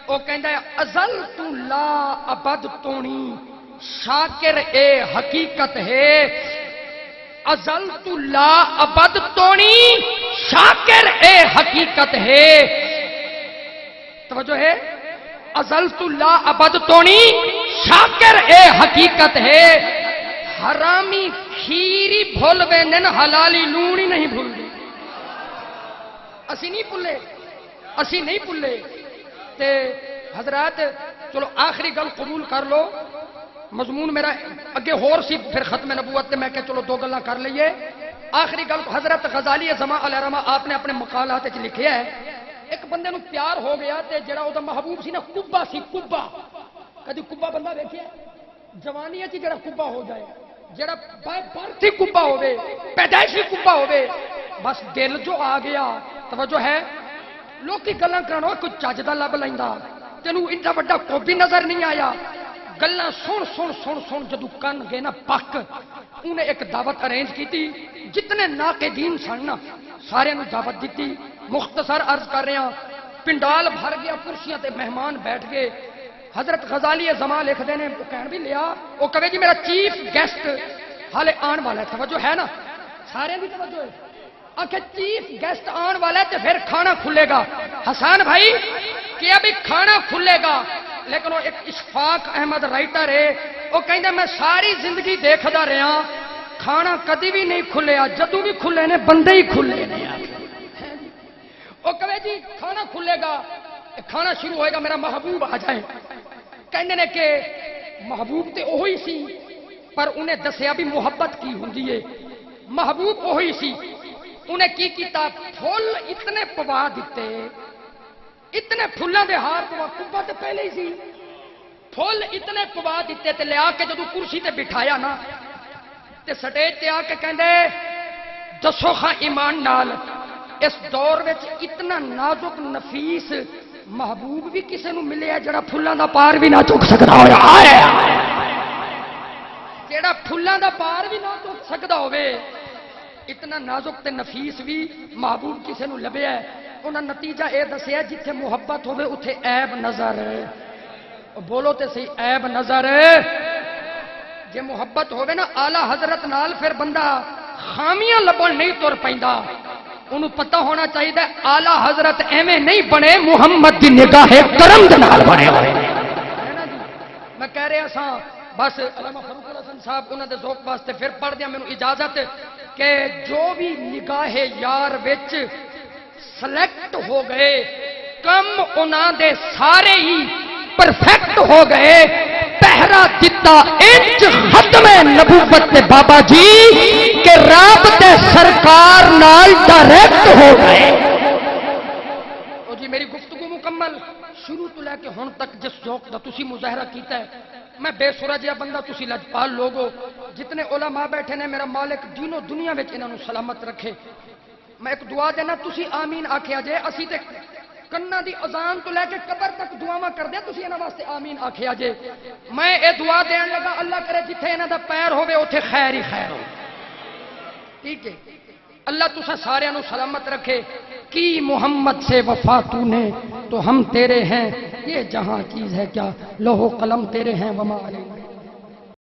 او کہندا ہے ازل تو لا ابد تونی شاکر اے حقیقت ہے. ازل تو لا ابد تونی شاکر اے حقیقت ہے. توجہ ہے، ازل تو لا ابد تونی شاکر اے حقیقت ہے. حرامی کھیری بھول ویندن حلالی لونی نہیں بھولدے. اسی نہیں بھولے تے حضرات. چلو آخری گل قبول کر لو، مضمون میرا اگے ہور سی پھر ختم نبوت تے میں کہ چلو 2 گلاں کر لئیے. آخری گل حضرت غزالی زمان علیہ الرحمہ آپ نے اپنے مقالات وچ لکھیا ہے، ایک بندے نو پیار ہو گیا تے جڑا او دا محبوب سی نا کبا سی. کبا کدی کبا بندہ ویکھیا جوانی وچ جڑا کبا ہو جائے، جڑا برتھی کبا ہوے، پیدائشی کبا ہوے، بس دل جو آ گیا. توجہ ہے، لوکی گلاں کرن کوئی چج دا لب لیندا، تینوں ایڈا وڈا کوبی نظر نہیں آیا. گلاں سن جدوں کن گئے نا پک. انہیں ایک دعوت ارینج کی، جتنے ناقدین سن نا سارے نو دعوت دیتی. مختصر عرض کر رہے ہیں، پنڈال بھر گیا، کرسیاں تے مہمان بیٹھ گئے. حضرت غزالی زمان لکھتے ہیں، وہ کہن بھی لیا، وہ کہے جی میرا چیف گیسٹ حالے آن والا ہے. توجہ ہے نا، سارے بھی توجہ ہے. آخر چیف گیسٹ آن والا ہے تو پھر کھانا کھلے گا. حسان بھائی کیا بھی کھانا کھلے گا، لیکن وہ ایک اشفاق احمد رائٹر ہے، وہ کہندا میں ساری زندگی دیکھدا رہا کھانا کدی بھی نہیں کھلیا، جدوں بھی کھلے نے بندے ہی کھلے نے. وہ کہے جی کھانا کھلے گا، کھانا شروع ہوئے گا، میرا محبوب آ جائے. کہندے نے کہ محبوب تے وہی سی، پر انہیں دسیا بھی محبت کی ہوندی ہے. محبوب وہی سی، انہیں کی کیتا، پھول اتنے پوا دیتے، اتنے پھلاں دے ہار پوا. کبا تے پہلے ہی سی، پھول اتنے پوا دیتے تے لیا کے جدوں کرسی تے بٹھایا نا تے سٹیج تے آ کے کہندے دسو خاں ایمان نال اس دور وچ اتنا نازک نفیس محبوب بھی کسے نو ملیا جڑا پھلاں دا پار بھی نہ چک سکدا ہویا. جڑا پھلاں دا پار بھی نہ چک سکدا ہوے، اتنا نازک تے نفیس بھی محبوب کسے نو لبیا ہے. انہاں نتیجہ اے دسیا جتھے محبت ہوے اتھے عیب نظر. بولو تے صحیح، عیب نظر. جے محبت ہوے نا اعلی حضرت نال پھر بندہ خامیاں لبن نہیں تر پیندا. انہوں پتہ ہونا چاہیے اعلی حضرت ایویں نہیں بنے، محمد دی نگاہ کرم دے نال بنے ہوئے. میں کہہ رہا سا بس علامہ فاروق الحسن صاحب انہوں دے ذوق واسطے پھر پڑھ دیا مینوں اجازت کہ جو بھی نگاہ یار وچ سلیکٹ ہو گئے کم انہاں دے سارے ہی پرفیکٹ ہو گئے. پہرا دتا انچ ختم نبوت تے بابا جی کہ رابطے سرکار نال ڈائریکٹ ہو گئے. او جی میری گفتگو مکمل شروع تو لے کے ہن تک جس ذوق دا تسی مظاہرہ کیتا ہے، میں بے سورا جہا بندہ، تسی لجپال لوگو، جتنے علماء بیٹھے نے، میرا مالک دین و دنیا وچ انہاں نو سلامت رکھے. میں ایک دعا دینا، تسی آمین آکھیا جے. اسی تے کنا دی اذان تو لے کے قبر تک دعاواں کر دے، تسی انہاں واسطے آمین آکھیا جے. میں اے دعا دین لگا، اللہ کرے جتھے انہاں دا پیر ہوے اوتھے خیر ہی خیر ہو. ٹھیک ہے، اللہ تسا سارے نو سلامت رکھے. کی محمد سے وفا تو نے تو ہم تیرے ہیں، یہ جہاں چیز ہے کیا لوح و قلم تیرے ہیں وما علینا.